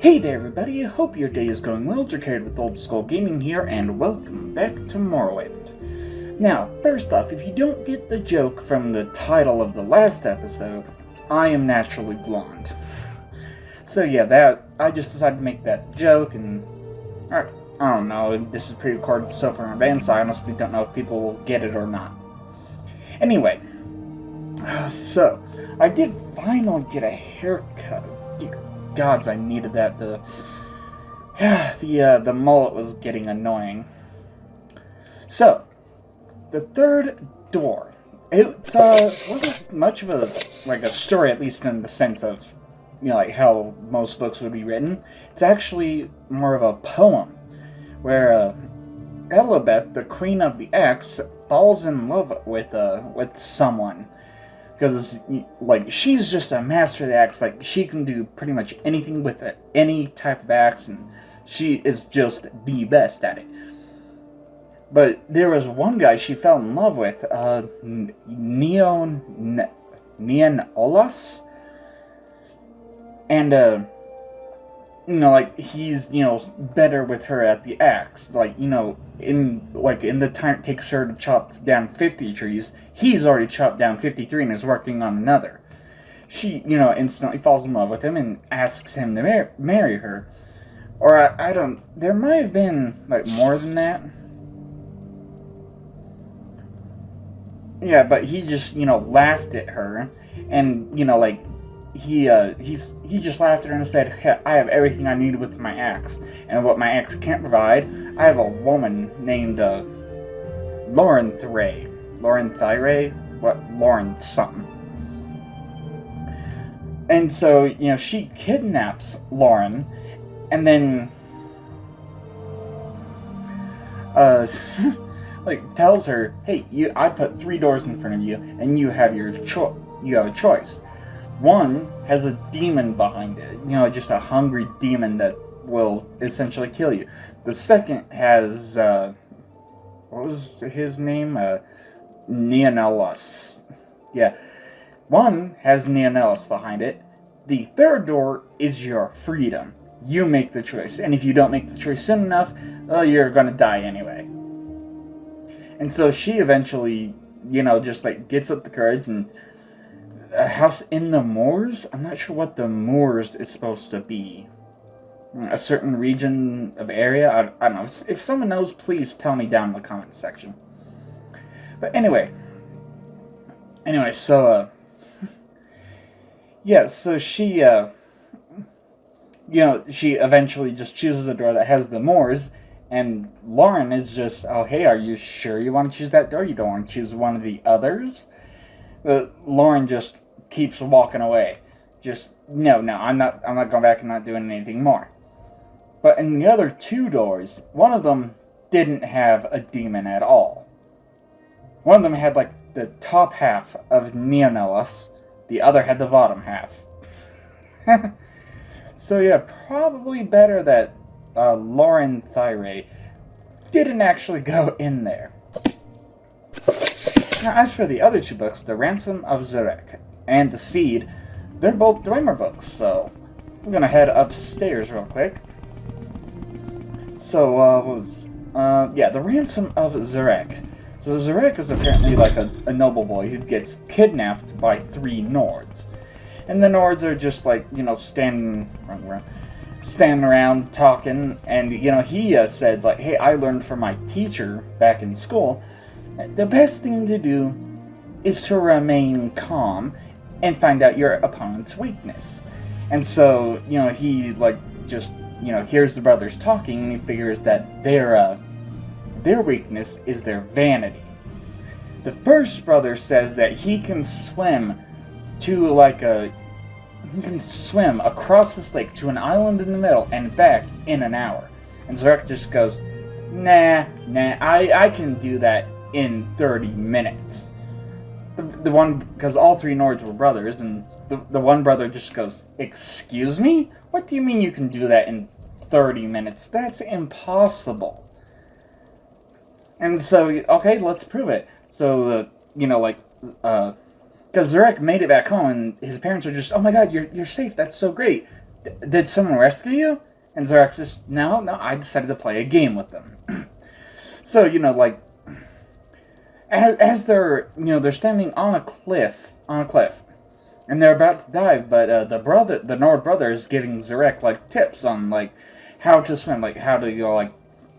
Hey there everybody, hope your day is going well. Jared with Old Skull Gaming here, and welcome back to Morrowind. Now, first off, if you don't get the joke from the title of the last episode, I am naturally blonde. So yeah, I just decided to make that joke, and I don't know, this is pre-recorded so far in advance, so I honestly don't know if people will get it or not. Anyway, so, I did finally get a haircut. Dear gods, I needed that. The mullet was getting annoying. So, the third door. It wasn't much of a story, at least in the sense of, like how most books would be written. It's actually more of a poem, where Elizabeth, the Queen of the Axe, falls in love with someone. Because, she's just a master of the axe. She can do pretty much anything with it, any type of axe, and she is just the best at it. But there was one guy she fell in love with, Neon-Olas, and, he's, better with her at the axe. In the time it takes her to chop down 50 trees, he's already chopped down 53 and is working on another. She, instantly falls in love with him and asks him to marry her. Or, there might have been, more than that. Yeah, but he just, laughed at her, and, he just laughed at her and said, hey, I have everything I need with my axe, and what my axe can't provide, I have a woman named, Lauren something. And so, she kidnaps Lauren, and then, tells her, hey, I put 3 doors in front of you, and you have a choice. One has a demon behind it, just a hungry demon that will essentially kill you. The second has, what was his name? Neonellus. Yeah. One has Neonellus behind it. The third door is your freedom. You make the choice, and if you don't make the choice soon enough, you're gonna die anyway. And so she eventually, just gets up the courage, and a house in the moors? I'm not sure what the moors is supposed to be. A certain region of area? I don't know. If someone knows, please tell me down in the comments section. But anyway, so, yeah, so she, she eventually just chooses a door that has the moors, and Lauren is just, oh, hey, are you sure you want to choose that door? You don't want to choose one of the others? But Lauren just keeps walking away. Just, no, I'm not going back and not doing anything more. But in the other 2 doors, one of them didn't have a demon at all. One of them had, the top half of Neonellus. The other had the bottom half. So yeah, probably better that Lauren Thyre didn't actually go in there. Now, as for the other 2 books, The Ransom of Zarek and The Seed, they're both Dwemer books, so I'm gonna head upstairs real quick. So, The Ransom of Zarek. So Zarek is apparently a noble boy who gets kidnapped by 3 Nords. And the Nords are just standing around talking, and, he said, hey, I learned from my teacher back in school, the best thing to do is to remain calm and find out your opponent's weakness. And so, he, hears the brothers talking, and he figures that their weakness is their vanity. The first brother says that he can swim across this lake to an island in the middle and back in an hour. And Zarek just goes, nah, I can do that in 30 minutes. The one, because all 3 Nords were brothers, and the one brother just goes, excuse me? What do you mean you can do that in 30 minutes? That's impossible. And so, okay, let's prove it. So, because Zarek made it back home, and his parents are just, oh my god, you're safe, that's so great. Did someone rescue you? And Zarek's just, no, I decided to play a game with them. So, like, as they're, they're standing on a cliff, and they're about to dive, but the Nord brother is giving Zarek, like, tips on, like, how to swim, like, how to,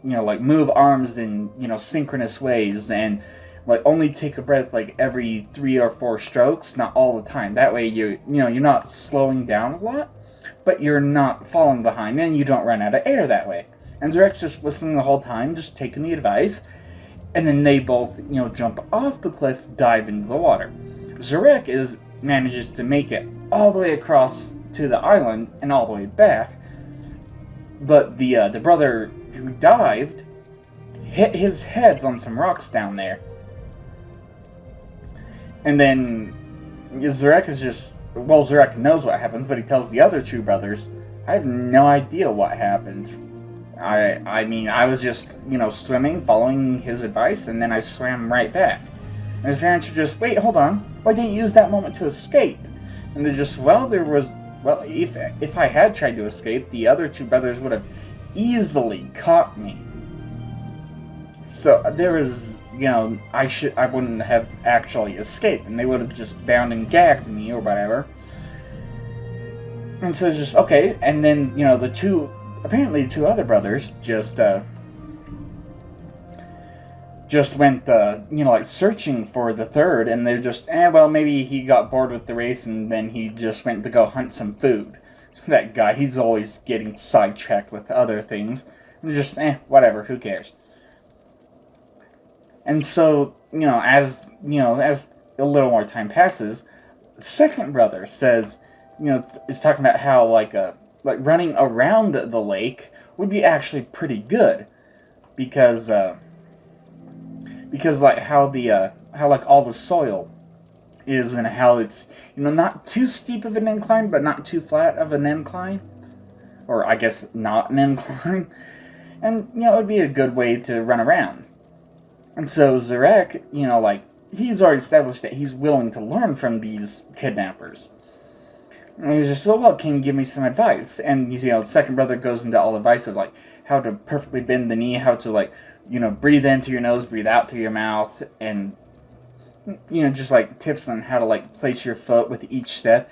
like, move arms in, synchronous ways, and, like, only take a breath, like, every 3 or 4 strokes, not all the time. That way, you're not slowing down a lot, but you're not falling behind, and you don't run out of air that way. And Zarek's just listening the whole time, just taking the advice, and then they both, jump off the cliff, dive into the water. Zarek manages to make it all the way across to the island and all the way back, but the brother who dived hit his heads on some rocks down there. And then Zarek is just, well, Zarek knows what happens, but he tells the other 2 brothers, I have no idea what happened. I mean, I was just, swimming, following his advice, and then I swam right back. And his parents are just, wait, hold on, why didn't you use that moment to escape? And they're just, if I had tried to escape, the other 2 brothers would have easily caught me. So there was, I wouldn't have actually escaped, and they would have just bound and gagged me or whatever. And so it's just, okay, and then, apparently 2 other brothers just went, like, searching for the third, and they're just, well, maybe he got bored with the race, and then he just went to go hunt some food. That guy, he's always getting sidetracked with other things. And just, whatever, who cares? And so, as a little more time passes, the second brother says, is talking about how, like running around the lake would be actually pretty good, because like how like all the soil is, and how it's, not too steep of an incline, but not too flat of an incline, or I guess not an incline, and it would be a good way to run around. And so Zarek, like, he's already established that he's willing to learn from these kidnappers. And he's just, well, can you give me some advice? And, the second brother goes into all advice of, like, how to perfectly bend the knee, how to, like, breathe in through your nose, breathe out through your mouth, and, just, like, tips on how to, like, place your foot with each step.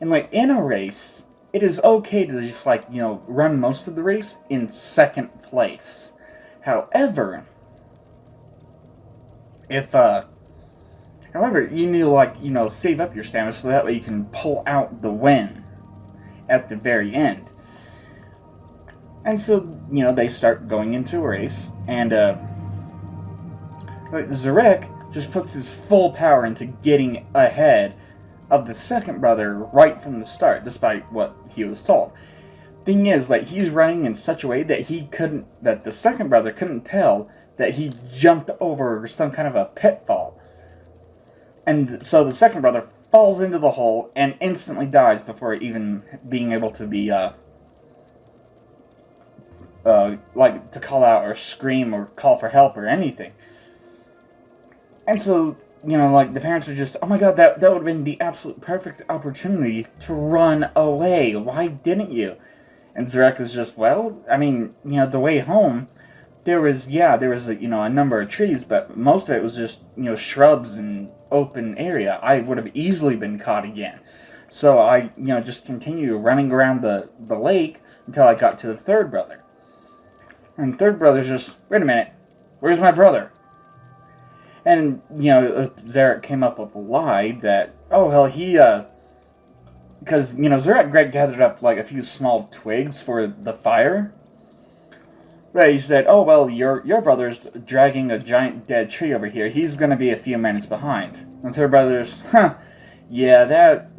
And, like, in a race, it is okay to just, like, run most of the race in second place. However, However, you need to, like, save up your stamina so that way you can pull out the win at the very end. And so, they start going into a race, and, Zarek just puts his full power into getting ahead of the second brother right from the start, despite what he was told. Thing is, like, he's running in such a way that that the second brother couldn't tell that he jumped over some kind of a pitfall. And so the second brother falls into the hole and instantly dies before even being able to be, like, to call out or scream or call for help or anything. And so, like, the parents are just, oh my god, that would have been the absolute perfect opportunity to run away. Why didn't you? And Zarek is just, well, I mean, the way home, there was a number of trees, but most of it was just, shrubs and open area. I would have easily been caught again. So I, just continued running around the lake until I got to the third brother. And the third brother's just, wait a minute, where's my brother? And, Zarek came up with a lie that, oh, well, he, because, Zarek gathered up, like, a few small twigs for the fire. Right, he said, oh, well, your brother's dragging a giant dead tree over here. He's going to be a few minutes behind. And the third brother's, yeah, that,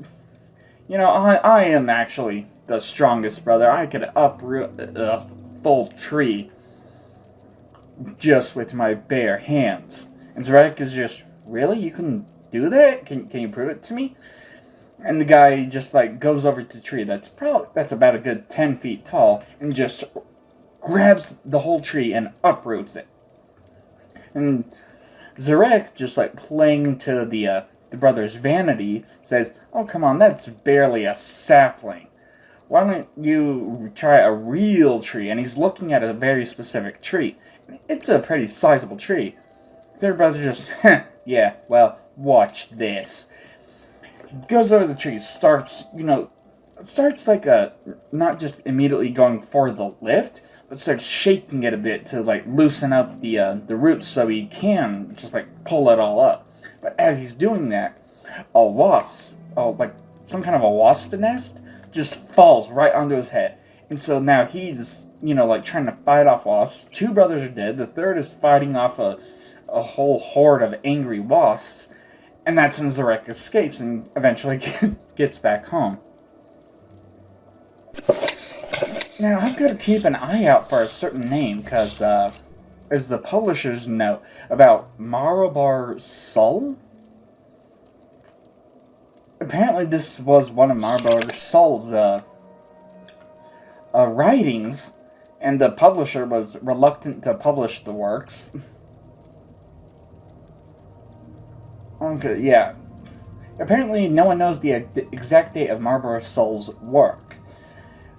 I am actually the strongest brother. I could uproot a full tree just with my bare hands. And Zarek is just, really? You can do that? Can you prove it to me? And the guy just, like, goes over to the tree that's about a good 10 feet tall and just grabs the whole tree and uproots it. And Zarek, just, like, playing to the brother's vanity, says, oh, come on, that's barely a sapling. why don't you try a real tree? And he's looking at a very specific tree. It's a pretty sizable tree. The third brother just, yeah, well, watch this. He goes over the tree, starts like not just immediately going for the lift, but starts shaking it a bit to like loosen up the roots so he can just like pull it all up. But as he's doing that, a wasp, like some kind of a wasp nest, just falls right onto his head. And so now he's, like trying to fight off wasps. Two brothers are dead. The third is fighting off a whole horde of angry wasps. And that's when Zarek escapes and eventually gets back home. Now, I've got to keep an eye out for a certain name, because there's the publisher's note about Marabar Sol. Apparently, this was one of Marabar Sol's writings, and the publisher was reluctant to publish the works. Okay, yeah. Apparently, no one knows the exact date of Marabar Sol's work.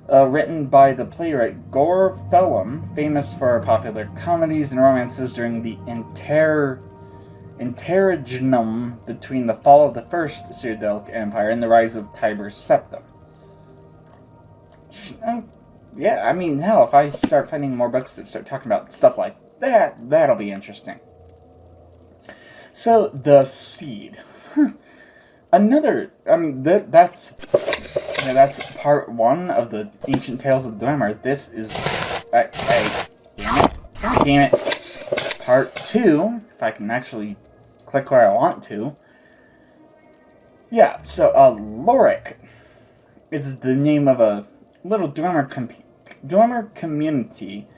Written by the playwright Gore Phelim, famous for popular comedies and romances during the interregnum between the fall of the First Cyrillic Empire and the rise of Tiber's Septim. Yeah, I mean, hell, if I start finding more books that start talking about stuff like that, that'll be interesting. So, the seed. That's part one of the Ancient Tales of Dwemer. This is... damn it. God damn it. Part two, if I can actually click where I want to. Yeah, so, Lorik is the name of a little Dwemer community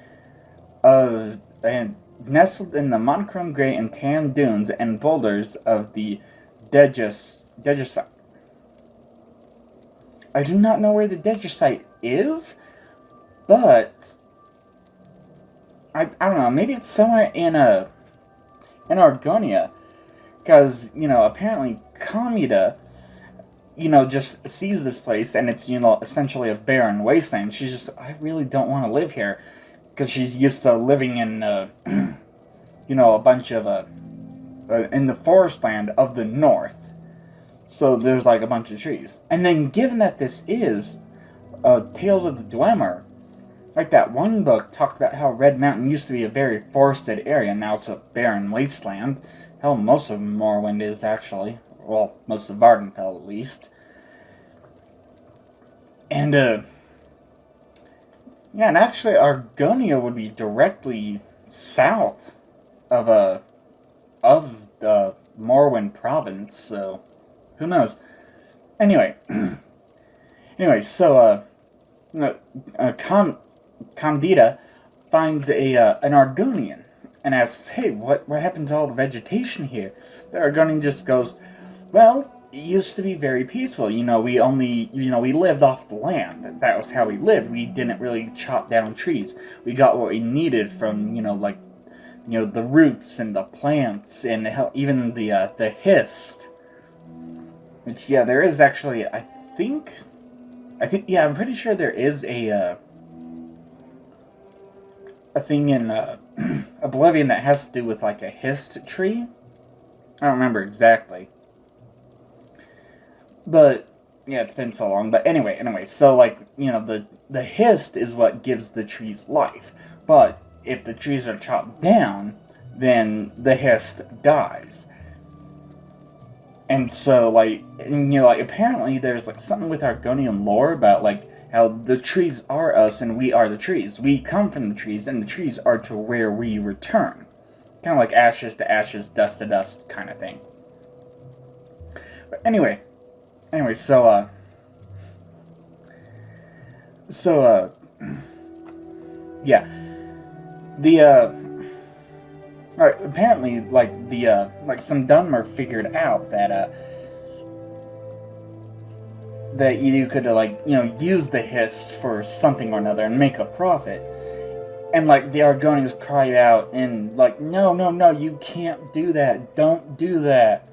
nestled in the monochrome gray and tan dunes and boulders of the Dejusite. I do not know where the Dejusite is, but I don't know, maybe it's somewhere in Argonia, because, apparently Kamida, just sees this place, and it's, essentially a barren wasteland. She's just, I really don't want to live here, because she's used to living in, a bunch of, in the forest land of the north. So there's, like, a bunch of trees. And then, given that this is Tales of the Dwemer, like that one book talked about how Red Mountain used to be a very forested area, now it's a barren wasteland. Hell, most of Morrowind is, actually. Well, most of Vardenfell, at least. And, and actually, Argonia would be directly south of the Morrowind province, so who knows? Anyway, so Candida finds an Argonian and asks, "Hey, what happened to all the vegetation here?" The Argonian just goes, "Well, it used to be very peaceful. We lived off the land. That was how we lived. We didn't really chop down trees. We got what we needed from, the roots and the plants and even the hist." Which, yeah, there is actually, I think, I'm pretty sure there is a thing in Oblivion that has to do with, like, a hist tree. I don't remember exactly. But, yeah, it's been so long. But anyway, so, like, the hist is what gives the trees life. But if the trees are chopped down, then the hist dies. And so, apparently there's, like, something with Argonian lore about, like, how the trees are us and we are the trees. We come from the trees, and the trees are to where we return. Kind of like ashes to ashes, dust to dust kind of thing. But anyway, so, yeah. Alright, apparently, some Dunmer figured out that you could, use the hist for something or another and make a profit. And, the Argonians cried out and, no, you can't do that. Don't do that.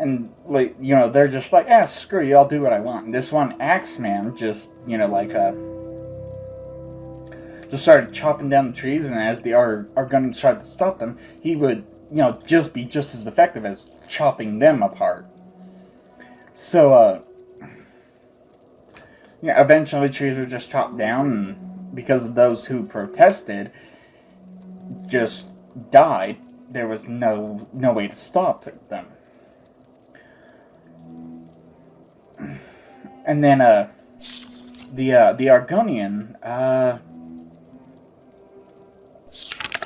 And, like, you know, they're just like, ah, screw you, I'll do what I want. And this one Axeman just, you know, like, just started chopping down the trees, and as the Argonians tried to stop them, he would, you know, just be just as effective as chopping them apart. So, yeah, eventually trees were just chopped down, and because of those who protested just died, there was no way to stop them. And then, the Argonian,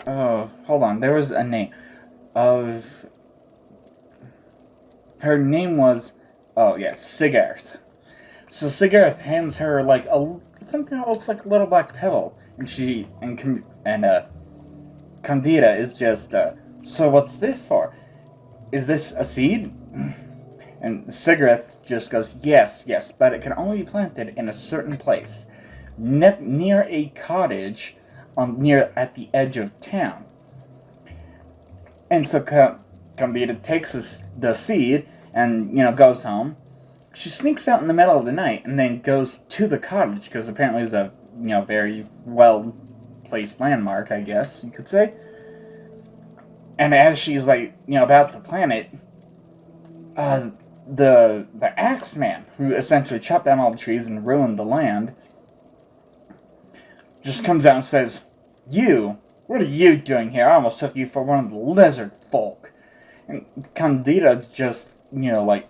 oh, hold on, there was a name of, her name was, oh, yes, Sigarth. So Sigarth hands her, like, something that looks like a little black pebble, and Candida is just, so what's this for? Is this a seed? And Sigarth just goes, yes, but it can only be planted in a certain place, near a cottage, at the edge of town. And so Candida takes the seed and, you know, goes home. She sneaks out in the middle of the night and then goes to the cottage, because apparently it's a, you know, very well placed landmark, I guess you could say. And as she's, like, you know, about to plant it, the Axeman, who essentially chopped down all the trees and ruined the land, just comes out and says, what are you doing here? I almost took you for one of the lizard folk. And Candida just, you know, like,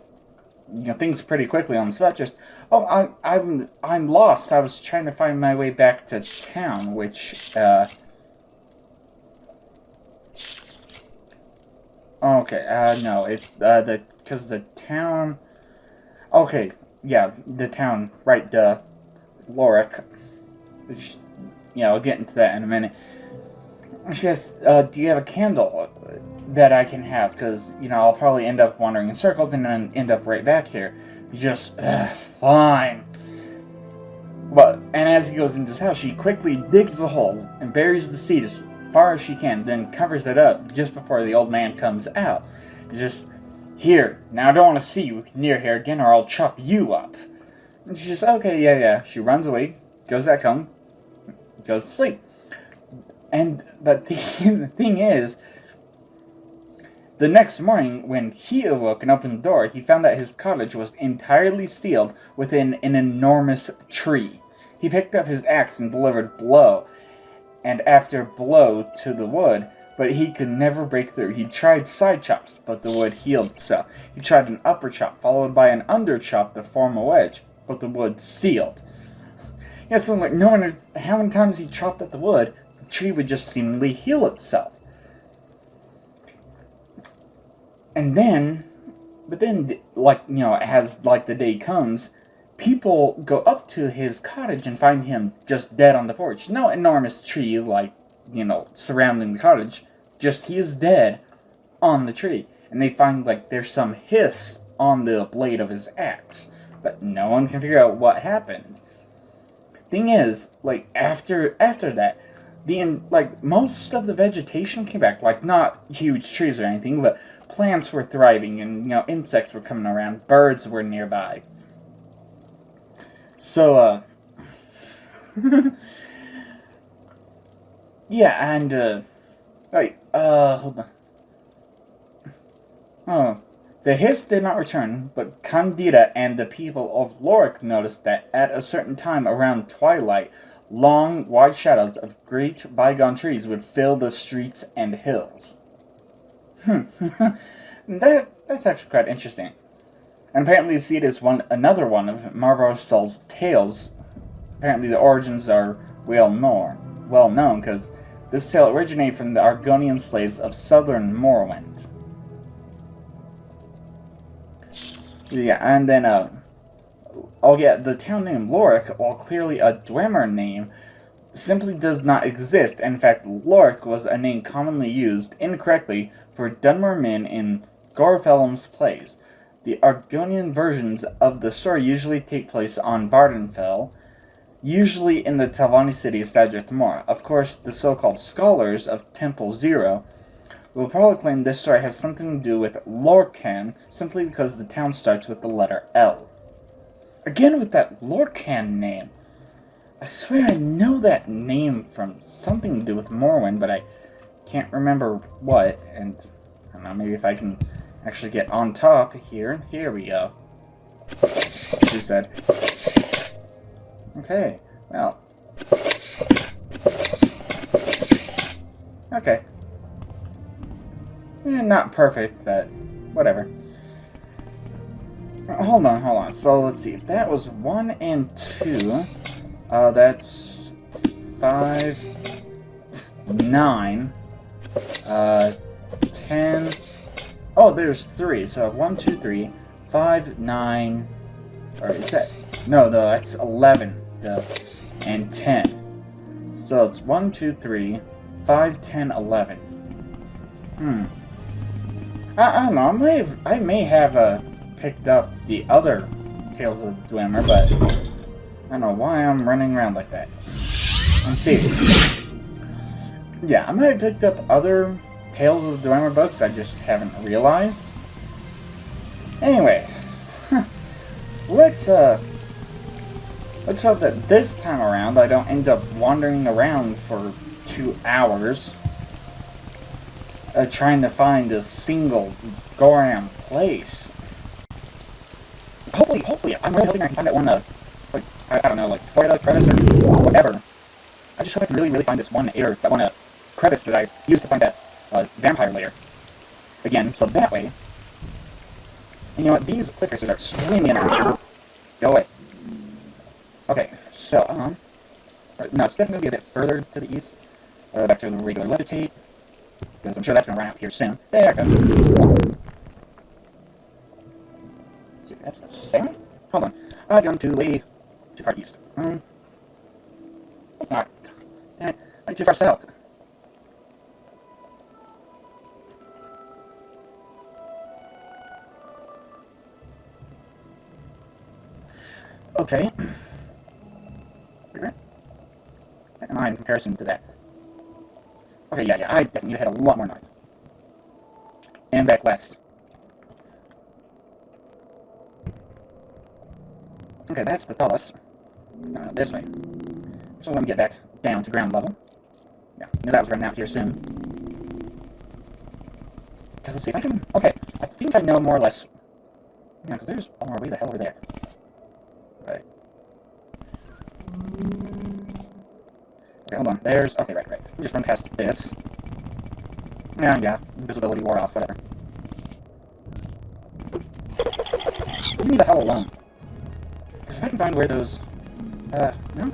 you know, thinks pretty quickly on the spot, just, oh, I'm lost. I was trying to find my way back to town, which, okay, no, because the town, okay, yeah, the town, right, Lorik, which, you know, I'll get into that in a minute. She says, do you have a candle that I can have? Because, you know, I'll probably end up wandering in circles and then end up right back here. You just, fine. And as he goes into his house, she quickly digs a hole and buries the seed as far as she can, then covers it up just before the old man comes out. He's just, here, now I don't want to see you near here again or I'll chop you up. And she's just, okay, yeah. She runs away, goes back home, goes to sleep. But the thing is, the next morning, when he awoke and opened the door, he found that his cottage was entirely sealed within an enormous tree. He picked up his axe and delivered blow, and after blow to the wood, but he could never break through. He tried side chops, but the wood healed itself. He tried an upper chop, followed by an under chop to form a wedge, but the wood sealed. Yeah, so like, no matter how many times he chopped at the wood, the tree would just seemingly heal itself. But then, like, you know, as, like, the day comes, people go up to his cottage and find him just dead on the porch. No enormous tree, like, you know, surrounding the cottage. Just he is dead on the tree. And they find, like, there's some hiss on the blade of his axe. But no one can figure out what happened. Thing is, like, after that, most of the vegetation came back. Like, not huge trees or anything, but plants were thriving and, you know, insects were coming around. Birds were nearby. So, yeah, and, hold on. Oh, the hiss did not return, but Candida and the people of Lorik noticed that at a certain time around twilight, long, wide shadows of great bygone trees would fill the streets and hills. That's actually quite interesting. And apparently the seed is another one of Marvosol's tales. Apparently the origins are well known, because this tale originated from the Argonian slaves of southern Morrowind. Yeah, and then, the town name Lorik, while clearly a Dwemer name, simply does not exist. In fact, Lorik was a name commonly used incorrectly for Dunmer men in Gorfelm's plays. The Argonian versions of the story usually take place on Vardenfell, usually in the Talvani city of Stadgerth Mor. Of course, the so-called scholars of Temple Zero We'll probably claim this story has something to do with Lorcan, simply because the town starts with the letter L. Again with that Lorcan name. I swear I know that name from something to do with Morrowind, but I can't remember what, and I don't know, maybe if I can actually get on top here. Here we go. She said. Okay, well. Okay. Not perfect, but whatever. Hold on. So let's see. If that was 1 and 2, that's 5, 9, 10. Oh, there's 3. So 1, 2, 3, 5, 9. Or is that? No, that's 11. And 10. So it's 1, 2, 3, 5, 10, 11. I don't know. I may have picked up the other Tales of the Dwemer, but I don't know why I'm running around like that. Let's see. Yeah, I might have picked up other Tales of the Dwemer books. I just haven't realized. Anyway, let's hope that this time around I don't end up wandering around for 2 hours. Trying to find a single Goram place. Hopefully, I'm really hoping I can find that one, I don't know, like, Florida crevice or whatever. I just hope I can really find this one crevice that I used to find that, vampire lair. Again, so that way, and you know what, these cliff racers are extremely annoying. Go away. Okay, so, no, it's definitely going to be a bit further to the east, back to the regular levitate. Because I'm sure that's going to run out here soon. There it goes. See, that's the same? Hold on. I've gone too far east. It's not. Damn it. I'm too far south. Okay. Where am I in comparison to that? Okay, yeah, I definitely need to head a lot more north. And back west. Okay, that's the tallest. This way. So let me get back down to ground level. Yeah, knew that was running out here soon. Let's see if I can... Okay, I think I know more or less... Yeah, because there's one more way the hell over there. Right. Okay, hold on. There's... Okay, right. We just run past this. Yeah, visibility wore off, whatever. Leave me the hell alone. Because if I can find where those... no?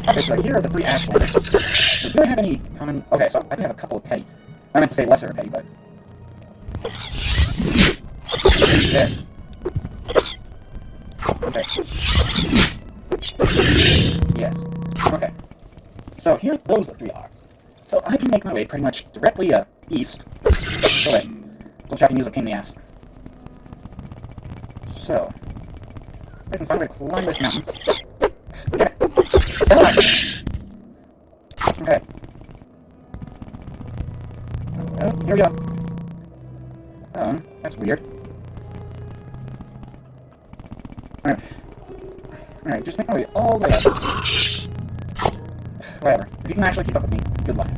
Okay, so here are the 3 ash layers. So do I have any common... Okay, so I do have a couple of petty. I meant to say lesser petty, but... There. Okay. Yes. Okay. So here those 3 are. So I can make my way pretty much directly east. Go away. So I can use a pain in the ass. So I can find a way to climb this mountain. Get it. Okay. Oh, here we go. That's weird. Alright, just make my way all the way up. Whatever. If you can actually keep up with me, good luck.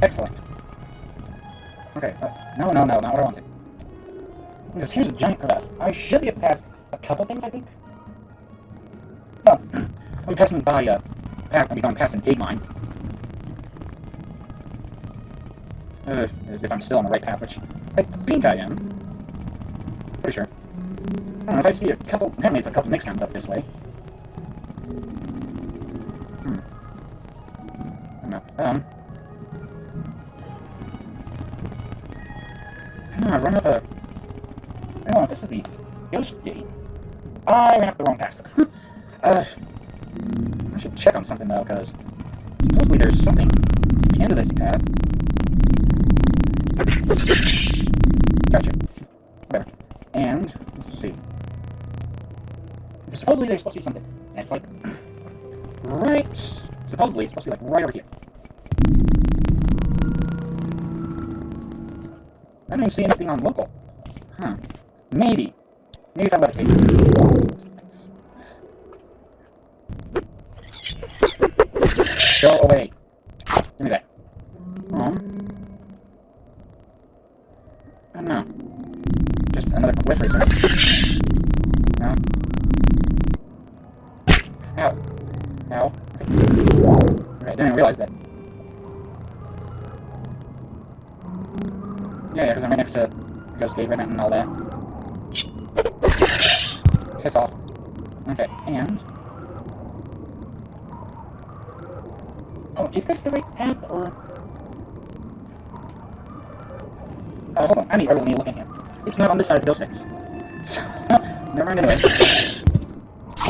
Excellent. Okay, no, not what I wanted. Because here's a giant crevasse. I should get past a couple things, I think. Oh, I'll be passing by I'll be going past an egg mine. As if I'm still on the right path, which I think I am. Pretty sure. I don't know if I see a couple... Apparently it's a couple mix towns up this way. I don't know. I run up a... I don't know if this is the ghost gate. I ran up the wrong path. I should check on something though, because supposedly there's something at the end of this path. Gotcha. Whatever. And, let's see. Supposedly there's supposed to be something. And it's like... right... Supposedly, it's supposed to be, like, right over here. I don't even see anything on local. Huh. Maybe. Maybe if I levitate. Go away. Give me that. I don't know. Just another cliff racer. No. Ow. Ow. Okay, didn't even realize that. Yeah, because I'm right next to Ghost Gate Ribbon and all that. Piss off. Okay, and... Oh, is this the right path, or... hold on, I need to look at him. It's not on this side of the Ghost Fix. So, never mind anyway.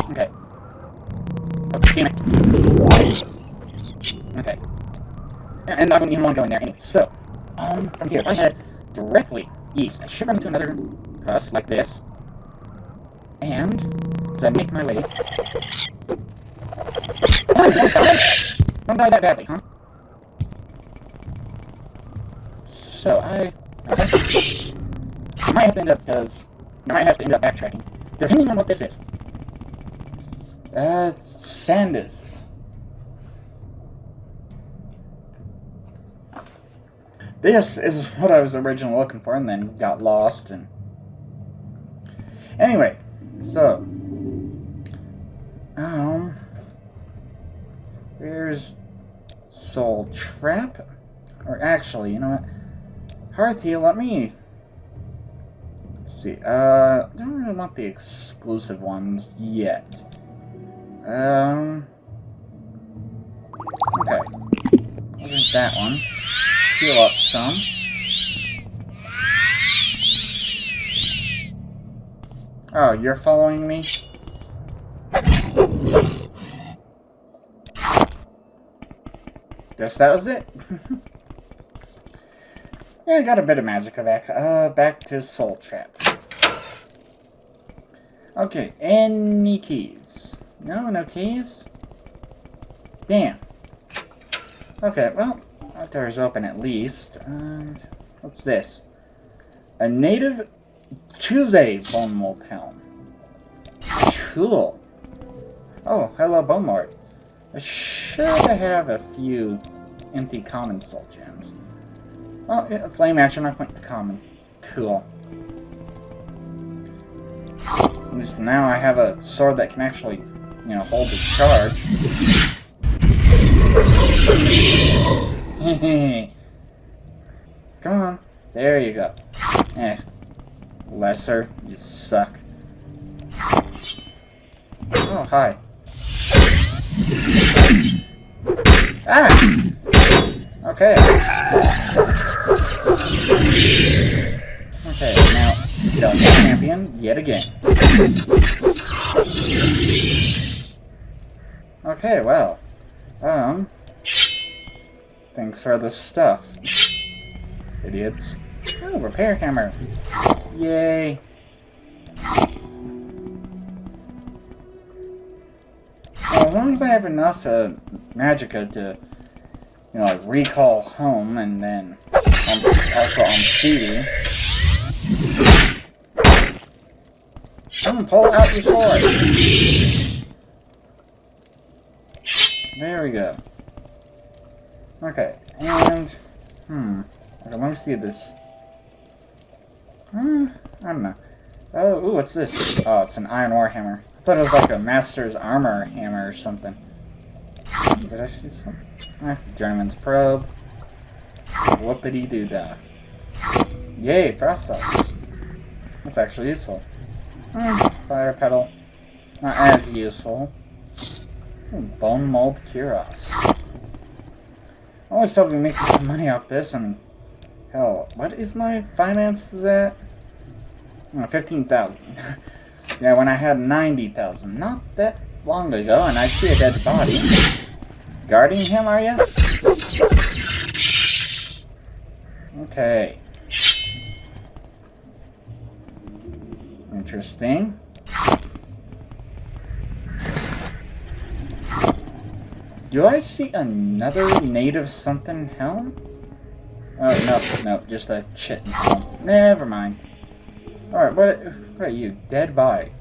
Okay. Oh, damn it. Okay. And I don't even want to go in there anyway. So, from here, if I head directly east, I should run into another bus like this. And, as I make my way... Oh, don't die that badly, huh? So, I might have to end up, backtracking, depending on what this is. Sandus. This is what I was originally looking for, and then got lost, and... Anyway, so... Here's Soul Trap. Or actually, you know what? Hearthia, let me... Let's see, I don't really want the exclusive ones yet. Okay. I'll drink that one. Heal up some. Oh, you're following me? Guess that was it. Yeah, I got a bit of magicka back. Back to Soul Trap. Okay, any keys? No keys? Damn. Okay, well, that door's open at least. And what's this? A native Tuesday bone mold helm. Cool. Oh, hello, Bone Lord. I should have a few empty common soul gems. Oh, yeah, flame action, I went to common. Cool. At least now I have a sword that can actually, you know, hold the charge. Come on. There you go. Lesser, you suck. Oh, hi. Ah! Okay. Okay, now, Stealth Champion, yet again. Okay, well. Thanks for the stuff. Idiots. Oh, repair hammer. Yay. Well, as long as I have enough magicka to, you know, like, recall home, and then also on CD. Come, pull out your sword. There we go. Okay, and okay, let me see this. I don't know. Oh, ooh, what's this? Oh, it's an iron ore hammer. I thought it was like a master's armor hammer or something. Did I see something? German's probe. Whoopity-doo-dah. Yay, frost salts. That's actually useful. Fire petal. Not as useful. Bone mold Kyros. I always thought we'd make some money off this, and hell, what is my finances at? 15,000. Yeah, when I had 90,000. Not that long ago, and I see a dead body. Guarding him, are you? Okay. Interesting. Do I see another native something helm? Oh, nope, just a chitin helm. Never mind. Alright, what are you? Dead body.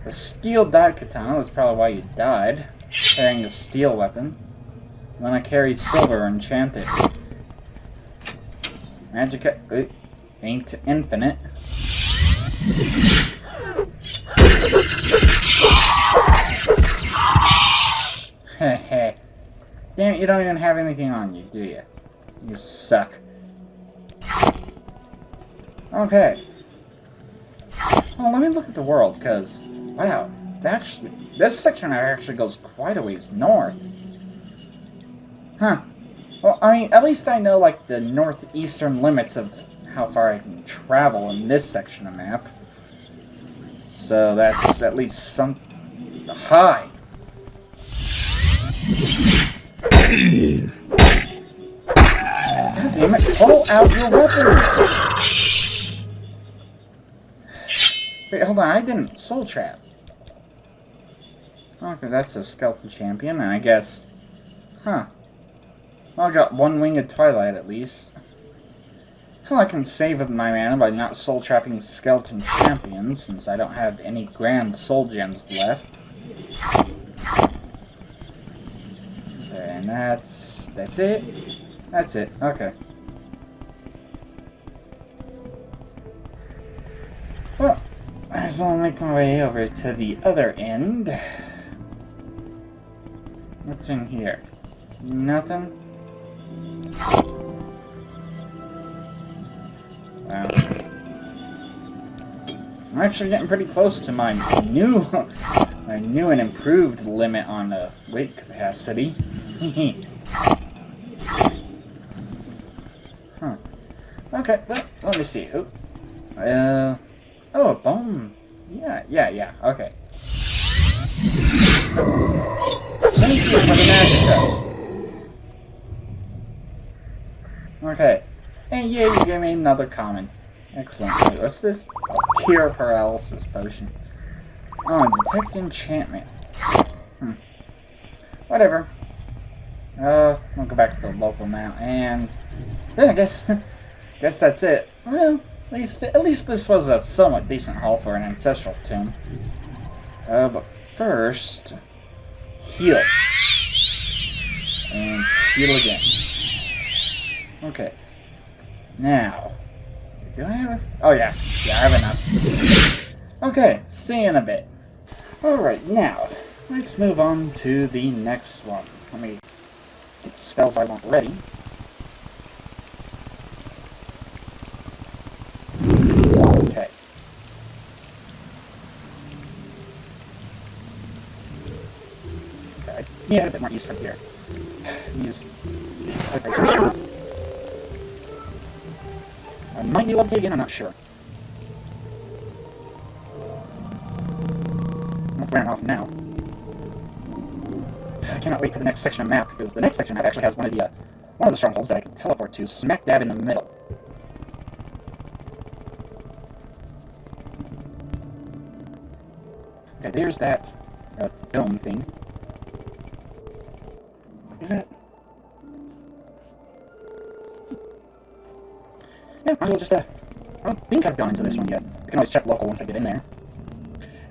A steel dyed katana, that's probably why you died. Carrying a steel weapon. And then I carried silver enchanted. Magic ain't infinite. Heh. Damn it, you don't even have anything on you, do you? You suck. Okay. Well, let me look at the world, because, wow, this section actually goes quite a ways north. Huh. Well, I mean, at least I know, like, the northeastern limits of how far I can travel in this section of map. So that's at least some... Hi! God damn it, pull out your weapon! Wait, hold on, I didn't soul trap. Okay, that's a skeleton champion, and I guess... Huh. Well, I got one winged twilight at least. Well, I can save up my mana by not soul trapping skeleton champions, since I don't have any grand soul gems left. And that's it? That's it, okay. Well, as I'll make my way over to the other end. What's in here? Nothing? Wow. I'm actually getting pretty close to my new and improved limit on weight capacity. Huh. Okay, well, let me see. Oh, a bone. Yeah, okay. Thank you for the magic. Okay. And yeah, you gave me another common. Excellent. Wait, what's this? Oh, cure paralysis potion. Oh, detect enchantment. Whatever. I'll go back to the local now, and yeah, I guess that's it. Well, at least this was a somewhat decent haul for an ancestral tomb. But first, heal. And heal again. Okay. Now, do I have oh yeah, I have enough. Okay, see you in a bit. Alright, now, let's move on to the next one. Let me get the spells I want ready. Okay. Okay, yeah, a bit more use from here. Use I might be able to again, I'm not sure. I'm wearing off now. I cannot wait for the next section of map, because the next section of map actually has one of the strongholds that I can teleport to, smack dab in the middle. Okay, there's that dome thing. Is that? Yeah, might as well just, I don't think I've gone into this one yet. I can always check local once I get in there.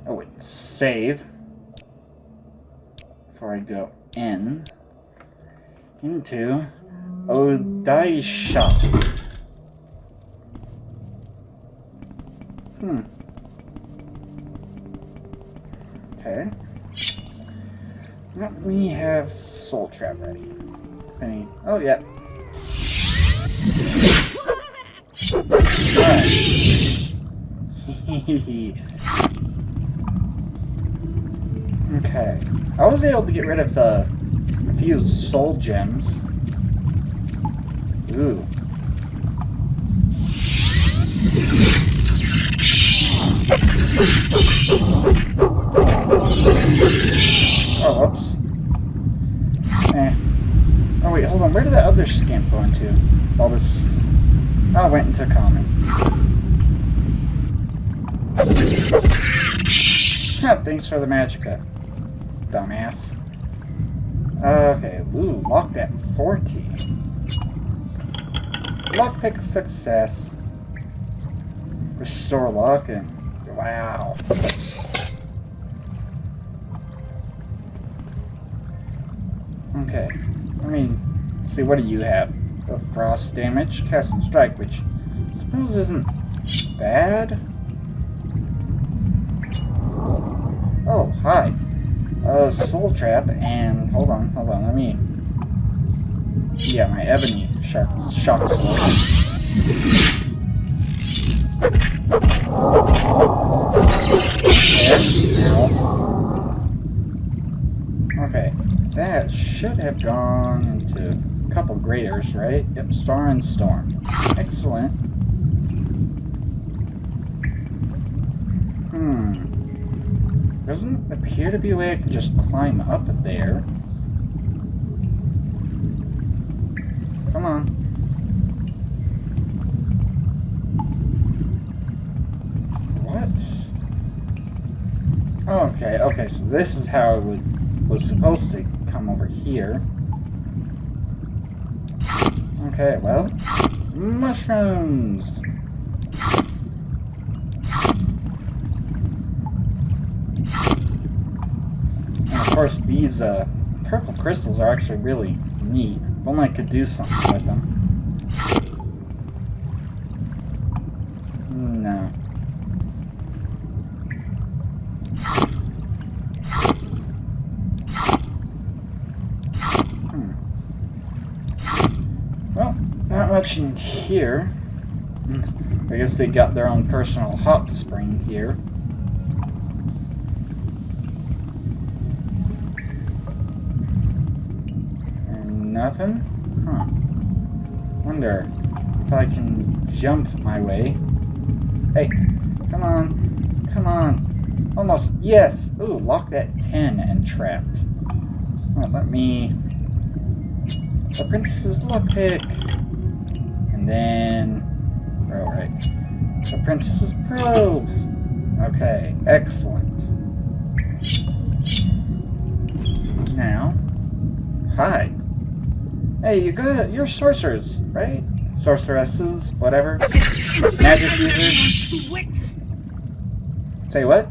Oh, wait, save. Before I go into Odaisha. Okay. Let me have Soul Trap ready. Oh, yeah. Okay. I was able to get rid of a few soul gems. Ooh. Oh, whoops. Oh, wait, hold on. Where did that other scamp go into? All this... Oh, it went into common. Thanks for the magicka, dumbass. Okay, ooh, locked at 40. Lockpick success. Restore luck and wow. Okay, let me see. What do you have? The frost damage, cast and strike, which I suppose isn't bad. Oh, hi. Soul trap and hold on. Let me. Yeah, my ebony shock sword. There. Ow. Okay, that should have gone into a couple graders, right? Yep, Star and Storm. Excellent. Doesn't appear to be a way I can just climb up there. Come on. What? Okay, so this is how it was supposed to come over here. Okay, well, mushrooms. And of course, these purple crystals are actually really neat. If only I could do something with them. No. Well, not much in here. I guess they got their own personal hot spring here. And nothing? Huh. Wonder if I can jump my way. Hey, come on. Come on. Almost. Yes. Ooh, locked at 10 and trapped. Well, let me... The princess's lockpick. And then... Oh, right. The princess's probe. Okay, excellent. Now... Hi. Hey, you're sorcerers, right? Sorceresses, whatever. Magic users. Say what?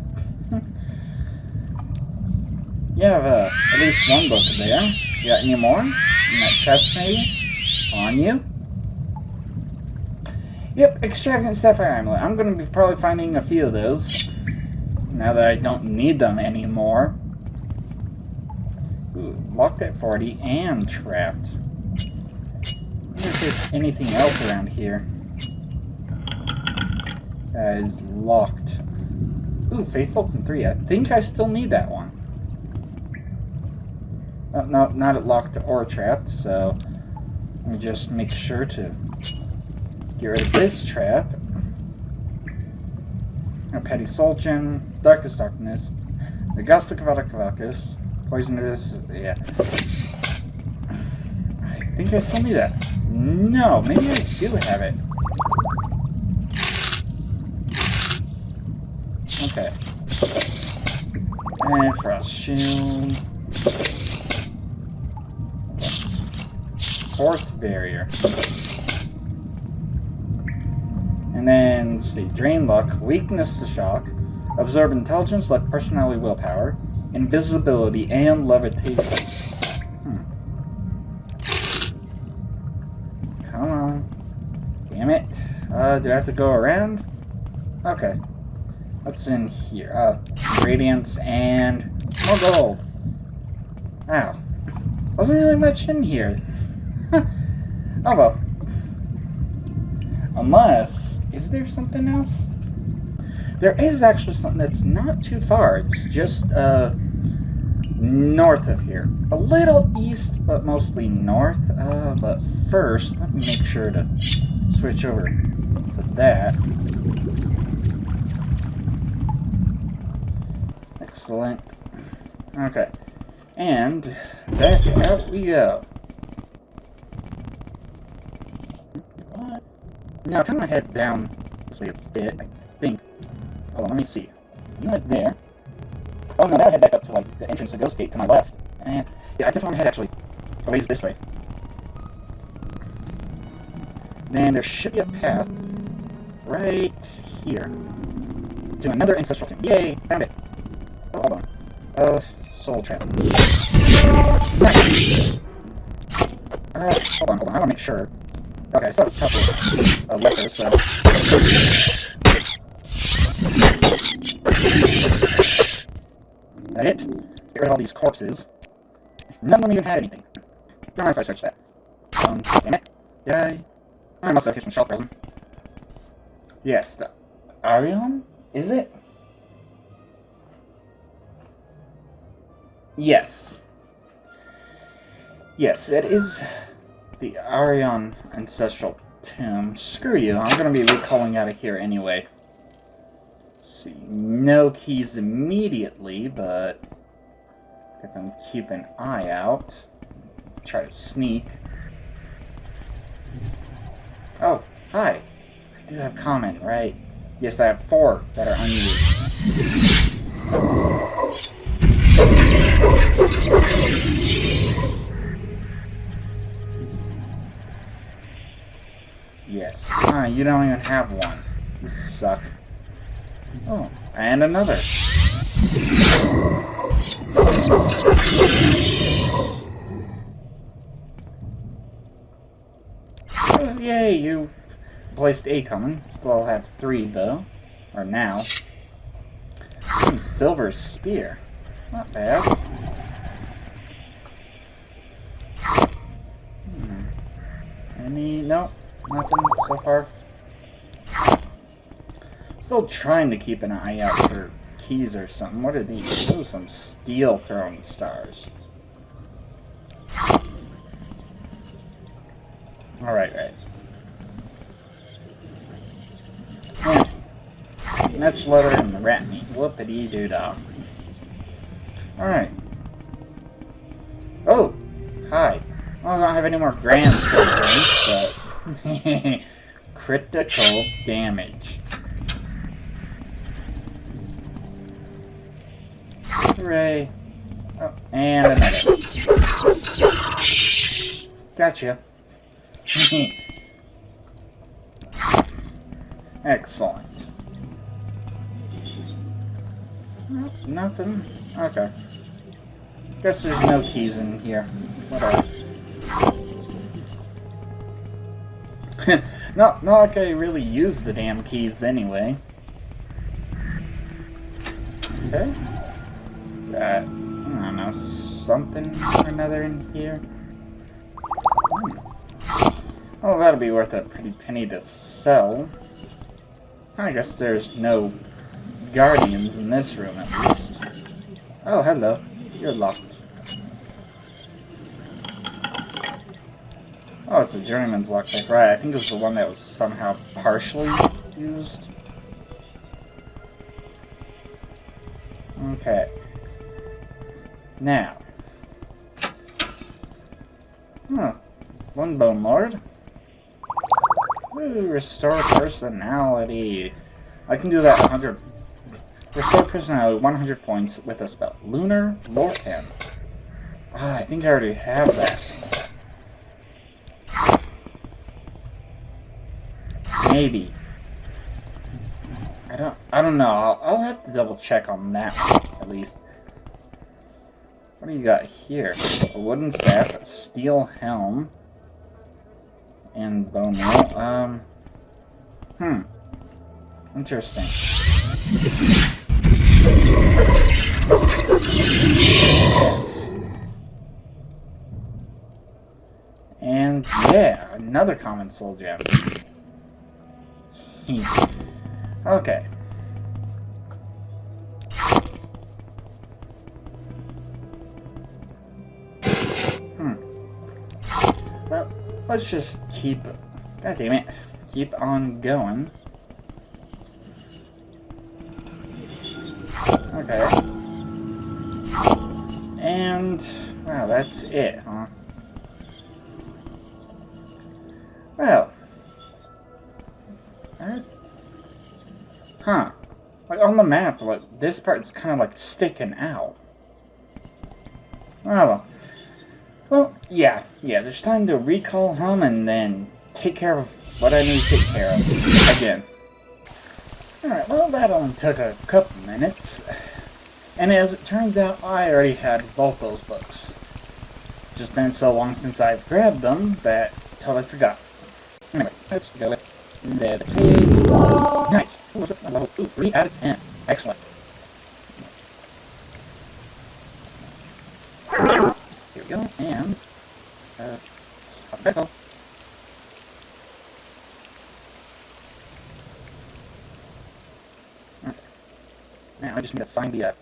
You have at least one book there. You got any more? In that chest, maybe? On you? Yep, extravagant sapphire amulet. I'm going to be probably finding a few of those. Now that I don't need them anymore. Ooh, locked at 40 and trapped. I wonder if there's anything else around here that is locked. Ooh, Faithful in 3. I think I still need that one. Oh, no, not at locked or trapped, so let me just make sure to get rid of this trap. A Petty Soul Gem, Darkest Darkness, the Gothic Avacus, Poisonous, yeah. I think I still need that. No, maybe I do have it. Okay. And Frost Shield. 4th barrier. And then, let's see, Drain Luck, Weakness to Shock, Absorb Intelligence, Luck, Personality, Willpower, Invisibility, and Levitation. Come on. Damn it. Do I have to go around? Okay. What's in here? Radiance and more gold. Ow. Wasn't really much in here. Oh well. Unless, is there something else? There is actually something that's not too far. It's just north of here. A little east, but mostly north. But first, let me make sure to switch over to that. Excellent. Okay. And back out we go. Now, kind of head down this way a bit, I think. Hold on, let me see. You went there. Oh no, that'll head back up to like the entrance to Ghost Gate to my left. And yeah, I definitely want to head actually a ways this way. Then there should be a path right here to another ancestral tomb. Yay! Found it. Oh, hold on. Soul trap. Nice. Hold on. I want to make sure. Okay, I saw a couple of lesser, so. That it? Let's get rid of all these corpses. None of them even had anything. Don't mind if I search that. Damn it. Did I? I must have hit some shell present. Yes, the Arion? Is it? Yes. Yes, it is the Arion Ancestral Tomb. Screw you, I'm gonna be recalling out of here anyway. Let's see, no keys immediately, but definitely keep an eye out. Try to sneak. Oh, hi. I do have comment, right? Yes, I have 4 that are unused. Yes. You don't even have one. You suck. Oh, and another. Oh, yay, you placed a common. Still have 3 though. Or now. Silver spear. Not bad. Any? No, nothing so far. Still trying to keep an eye out for keys or something. What are these? Those are some steel throwing stars. Alright, right. Yeah. Match leather and the rat meat. Whoopity-doo-dah. Alright. Oh! Hi. Well, I don't have any more grand soldiers, but critical damage. Hooray. Oh, and another. Gotcha. Excellent. Nope, nothing. Okay. Guess there's no keys in here. Whatever. Not like I really use the damn keys anyway. Okay. Got, I don't know, something or another in here. Oh, that'll be worth a pretty penny to sell. I guess there's no guardians in this room, at least. Oh, hello. You're locked. Oh, it's a journeyman's lockpick. Right, I think it was the one that was somehow partially used. Okay. Now. One Bone Lord. Ooh, restore personality. I can do that 100. Restore personality 100 points with a spell. Lunar Lorcan. I think I already have that. Maybe. I don't know. I'll have to double check on that one, at least. What do you got here? A wooden staff, a steel helm, and bone meal. Interesting. Yes. And yeah, another common soul gem. Okay. Well, let's just keep... God damn it. Keep on going. Okay. And... wow, that's it, huh? Well... huh. Like, on the map, like, this part's kind of, like, sticking out. well. Well, yeah, there's time to recall home and then take care of what I need to take care of again. Alright, well, that only took a couple minutes. And as it turns out, I already had both those books. Just been so long since I've grabbed them that I totally forgot. Anyway, let's go with levitate. Nice! Ooh, what's it? Level 3 out of 10. Excellent. Here we go, and alphabetical. Okay. Now I just need to find the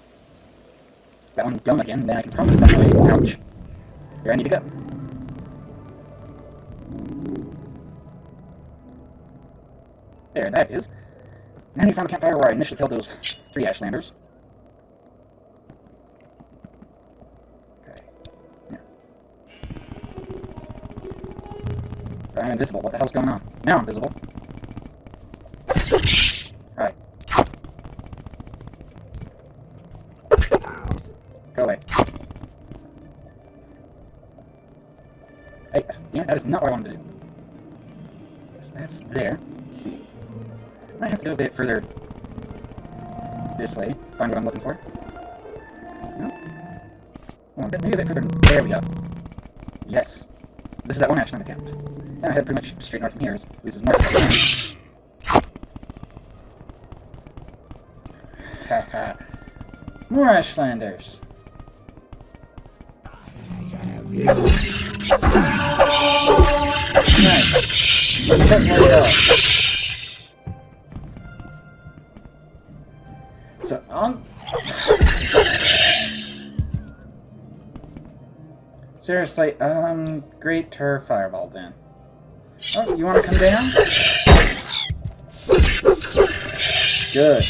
that one dome again, then I can probably find my way. Ouch. Here I need to go. There, that is. Now we found the campfire where I initially killed those 3 Ashlanders. I'm invisible. What the hell's going on? Now I'm visible. Alright. Go away. Hey, damn it, that is not what I wanted to do. So that's there. Let's see. I have to go a bit further this way. Find what I'm looking for. No? Oh, maybe a bit further. There we go. Yes. This is that one action on the camp. And I head pretty much straight north from here. At least it's north. Haha. More Ashlanders. Nice. Let's check where we are. So, seriously, great turf fireball then. Oh, you want to come down? Good.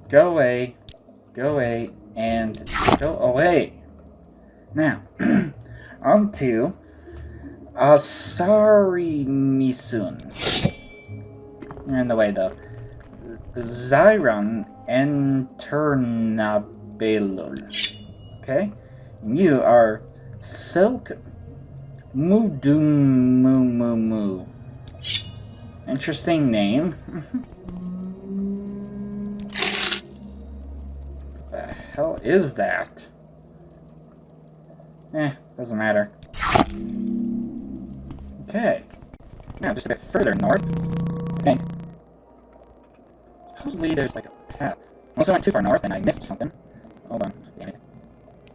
Go away. Go away. And go away. Now, on to Asari Misun. You're in the way, though. Zyron Enternabelul. Okay? And you are Silk Mudumumu. Interesting name. What the hell is that? Doesn't matter. Okay. Now just a bit further north, I think. Supposedly there's like a path. Unless I went too far north and I missed something. Hold on. Damn it.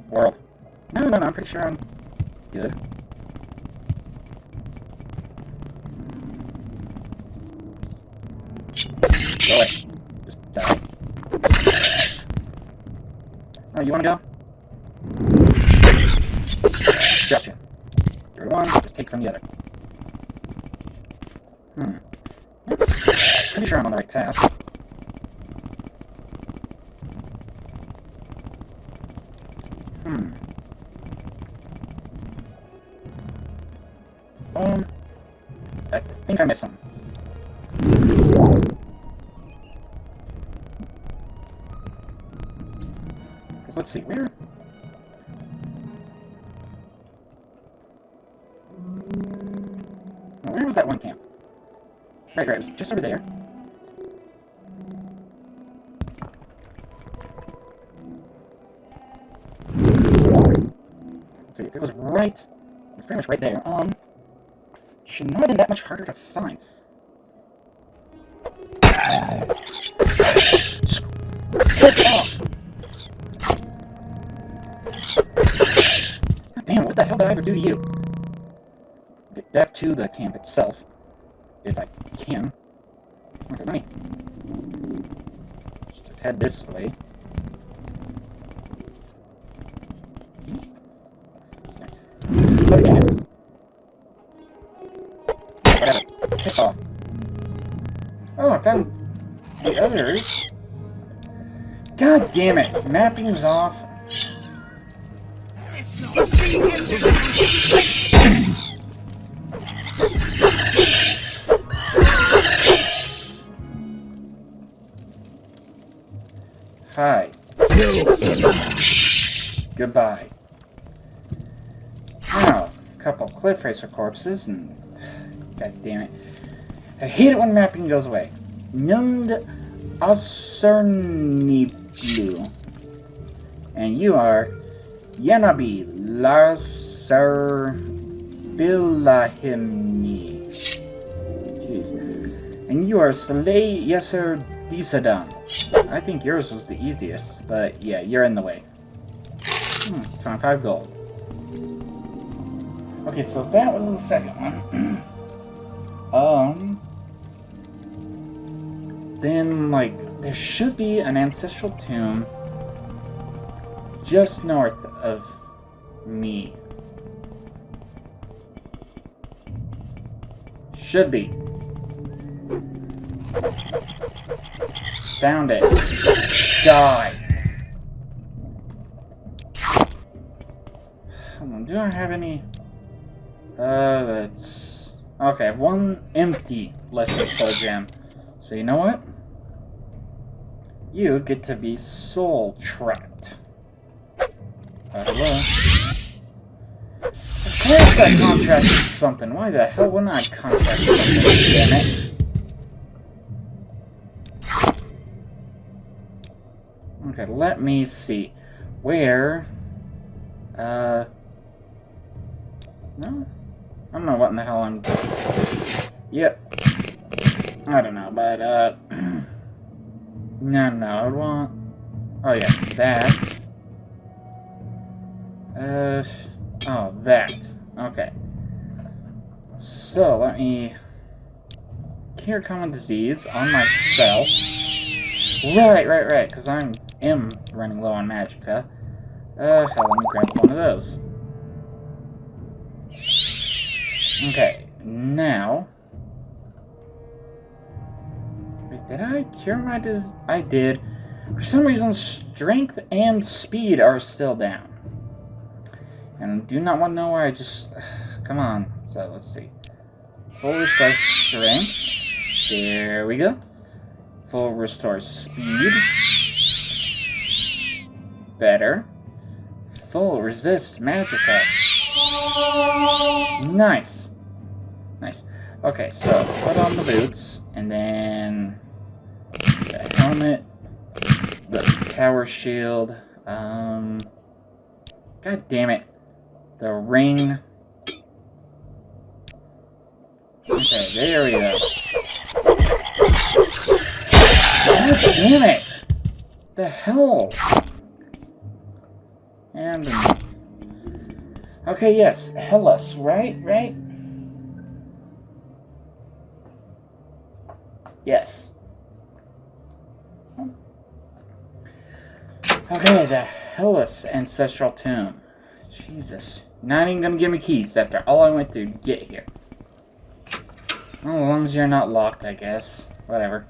World. No, I'm pretty sure I'm good. Go away. Just die. Oh, you wanna go? Gotcha. You're one, just take from the other. Pretty sure I'm on the right path. I think I missed some. Because let's see, where? Now, where was that one camp? Right, it was just over there. Let's see, if it was right, it's pretty much right there. Should not have been that much harder to find. Piss off! God damn, what the hell did I ever do to you? Get back to the camp itself, if I can. Okay, let me just head this way. Okay. Whatever. Piss off. Oh, I found the others. God damn it. Mapping's off. Hi. goodbye. Now, a couple cliff racer corpses, and god damn it. I hate it when mapping goes away. Nund Aserniblu. And you are Yanabi Lasar Billahimni. Jeez. And you are Saleh Yeser Disadam. I think yours was the easiest, but yeah, you're in the way. 25 gold. Okay, so that was the second one. Then, like, there should be an ancestral tomb just north of me. Should be. Found it. Die. Hold on, do I have any? That's... Okay, I have one empty lesser soul gem. So you know what? You get to be soul trapped. Hello? Of course I contracted something. Why the hell wouldn't I contract something? Damn it. Okay, let me see. Where... No? I don't know what in the hell I'm... Yep. I don't know, but, no, I want... Oh, yeah, that. Oh, that. Okay. So, let me... Cure common disease on myself. Right, because I am running low on magicka. Hell, let me grab one of those. Okay, now... Wait, did I cure my disease? I did. For some reason, strength and speed are still down. And I do not want to know why I just... Come on. So, let's see. Full restore strength. There we go. Full restore speed. Better. Full resist magicka. Nice. Nice. Okay, so put on the boots, and then the helmet, the tower shield, god damn it, the ring. Okay, there we go. God damn it! The hell? And okay, yes, Hellas, right? Yes. Okay, the Hellas Ancestral Tomb. Jesus. You're not even gonna give me keys after all I went through to get here. Well, as long as you're not locked, I guess. Whatever.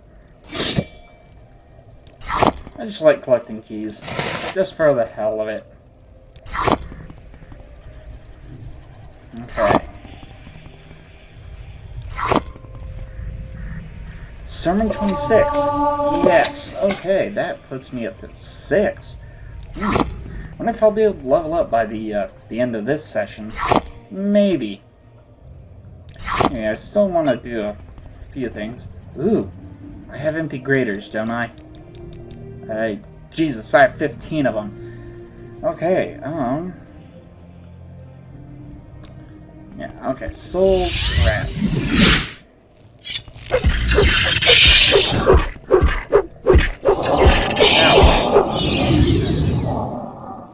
I just like collecting keys. Just for the hell of it. Okay. Sermon 26. Yes. Okay, that puts me up to 6. I wonder if I'll be able to level up by the end of this session. Maybe. Yeah, I still want to do a few things. Ooh, I have empty graters, don't I? Jesus, I have 15 of them. Okay, yeah, okay, soul trap.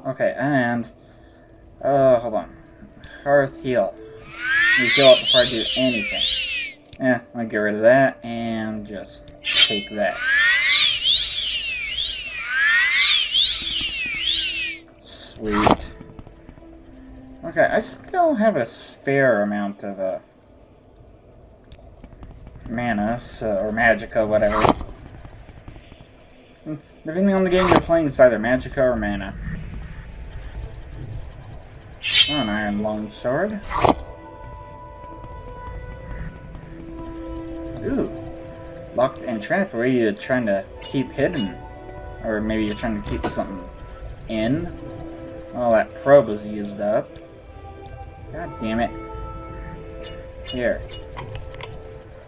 Okay, and, hold on. Hearth heal. Let me heal up before I do anything. Yeah, I'll get rid of that, and just take that. Sweet. Okay, I still have a fair amount of, mana, or magicka, whatever. Depending on the game you're playing, it's either magicka or mana. Oh, an iron longsword. Ooh. Locked and trapped. Were you trying to keep hidden? Or maybe you're trying to keep something in? Oh, that probe was used up. God damn it. Here.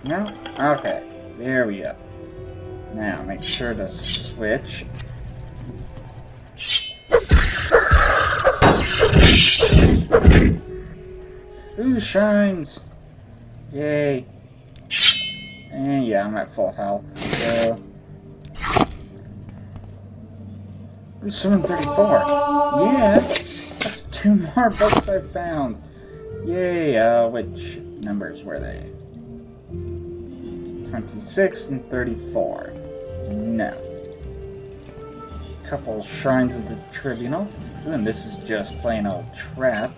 No? Okay. There we go. Now, make sure to switch. Ooh, shines! Yay. And yeah, I'm at full health, so... Ooh, 734. Yeah! That's 2 more books I found. Yay, which numbers were they? 26 and 34. No. Couple shrines of the tribunal. Ooh, and this is just plain old trap.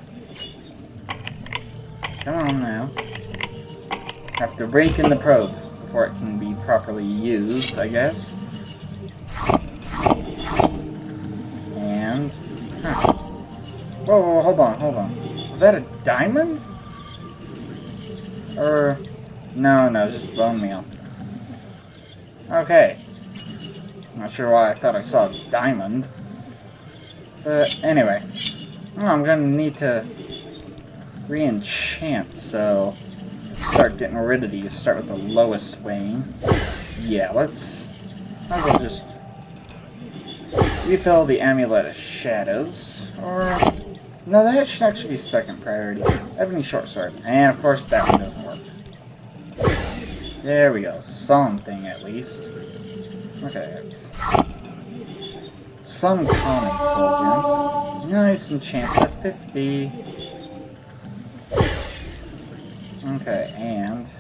Come on now. Have to break in the probe before it can be properly used, I guess. And... Huh. Whoa, hold on. Is that a diamond? Or... No, it's just bone meal. Okay. Not sure why I thought I saw a diamond. But anyway. Oh, I'm gonna need to re-enchant, so let's start getting rid of these. Start with the lowest weighing. Yeah, might as well just refill the Amulet of Shadows. Or... No, that should actually be second priority. Ebony Short Sword. And of course that one doesn't work. There we go. Something at least. Okay. Some common soul gems. Nice enchanted at 50. Okay, and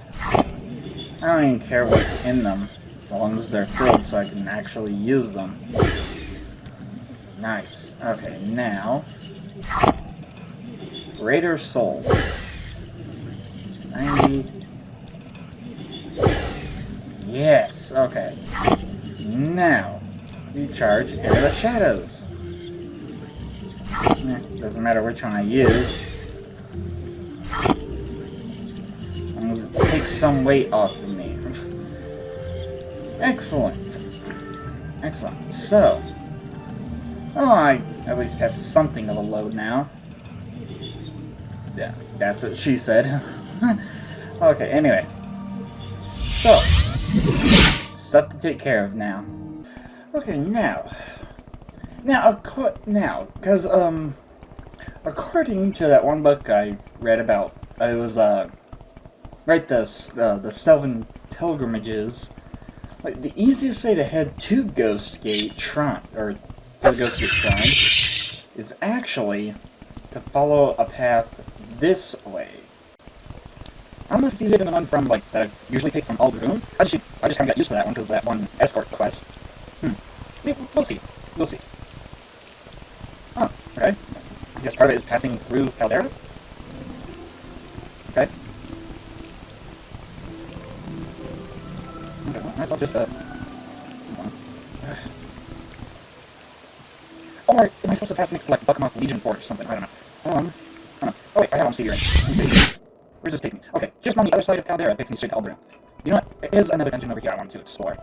I don't even care what's in them as long as they're filled so I can actually use them. Nice. Okay, now Greater Souls. 90. Yes, okay. Now, recharge Air of the Shadows. Doesn't matter which one I use. As long as it takes some weight off of me. Excellent. Excellent. So, I at least have something of a load now. Yeah, that's what she said. Okay, anyway. So, stuff to take care of now. Okay, because, according to that one book I read about, it was, right, the Sylvan Pilgrimages, like, the easiest way to head to Ghost Gate Shrine, or to the Ghost Gate Shrine, is actually to follow a path this way. I don't know if it's easier than the one from, like, that I usually take from Alderoon. I just kind of got used to that one because of that one escort quest. We'll see. Oh, okay. I guess part of it is passing through Caldera? Okay. Okay, well, might as well just, Or, am I supposed to pass next to, like, Buckmouth Legion Fort or something? I don't know. Oh, wait, I have CD right. Let me see. Where's this take me? Okay, just on the other side of Caldera, it takes me straight to Alderoon. You know what? There is another dungeon over here I want to explore.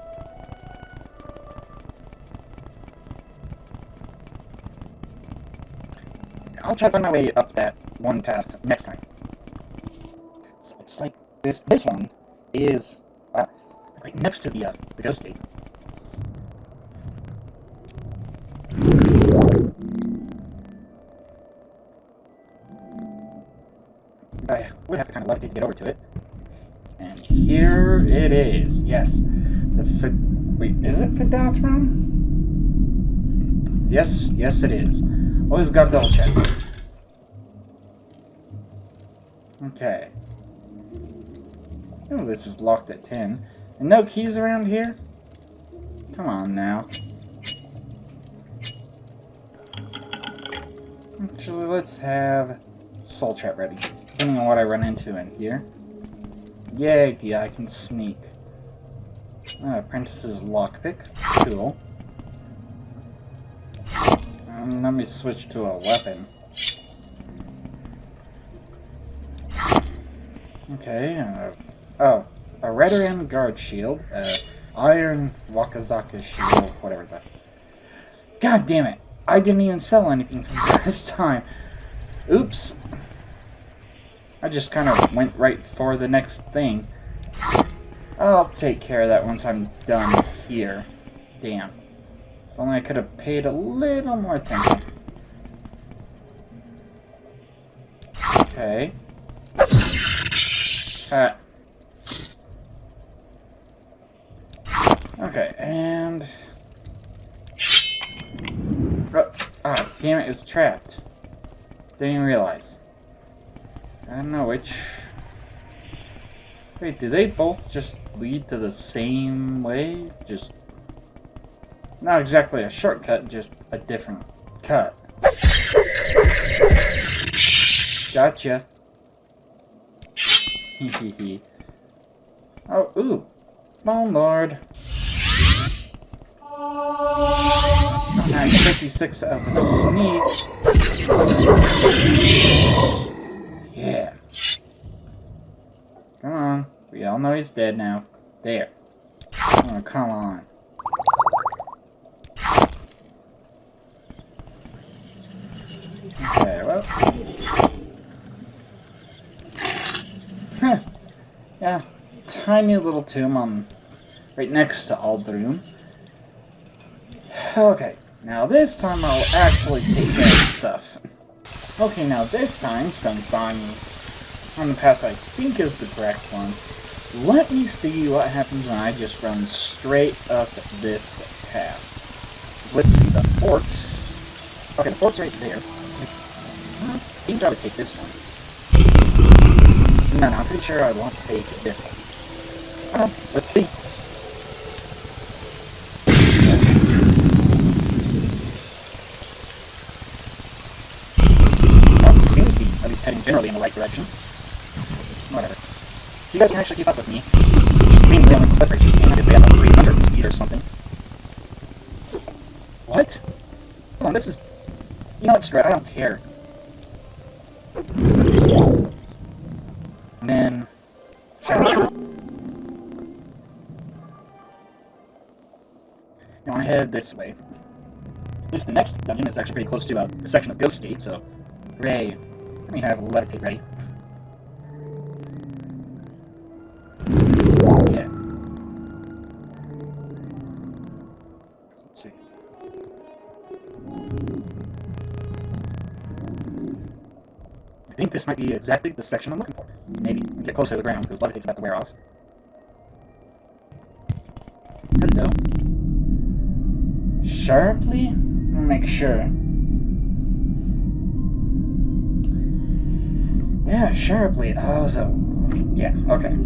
I'll try to find my way up that one path next time. So it's like this one is right next to the Ghost Gate. I would have to kind of levitate to get over to it. And here it is. Yes. Wait, is it Fidathron? Yes, it is. Always gotta double check. Okay. Oh, this is locked at 10. And no keys around here? Come on now. Actually, let's have Soul Trap ready. Depending on what I run into in here. Yeah, I can sneak. Apprentice's lockpick. Cool. Let me switch to a weapon. Okay, a Redoran Guard Shield, Iron Wakazaka Shield, whatever that. God damn it! I didn't even sell anything from this time. Oops. I just kind of went right for the next thing. I'll take care of that once I'm done here. Damn. If only I could have paid a little more attention. Okay. Okay, and... Ah, damn it, it's trapped. Didn't even realize. I don't know which... Wait, do they both just lead to the same way? Just... Not exactly a shortcut, just a different cut. Gotcha. Hehehe. Oh, ooh. Bone Lord. Oh, nice. 56 of a sneak. Yeah. Come on. We all know he's dead now. There. Oh, come on. Okay, well. Yeah. Tiny little tomb on right next to Alderum. Okay. Now this time I'll actually take care of stuff. Okay, now this time, since I'm on the path I think is the correct one, let me see what happens when I just run straight up this path. Let's see, the fort. Okay, the fort's right there. I think I would take this one. No, I'm pretty sure I want to take this one. Let's see. Well, it seems to be at least heading generally in the right direction. Whatever. You guys can actually keep up with me. Seem to be on the cliff racers game. I guess they have like 300 speed or something. What? Hold on, this is... You know what, screw it, I don't care. And then... Shadows. You want to head this way. This the next dungeon is actually pretty close to a section of Ghost Gate, so... Hooray. Let me have Levitate ready. Yeah. Let's see. I think this might be exactly the section I'm looking for. Maybe. Get closer to the ground, because Levitate's about to wear off. Hello. Sharply? Make sure. Yeah, sharply. Oh, so... Yeah, okay.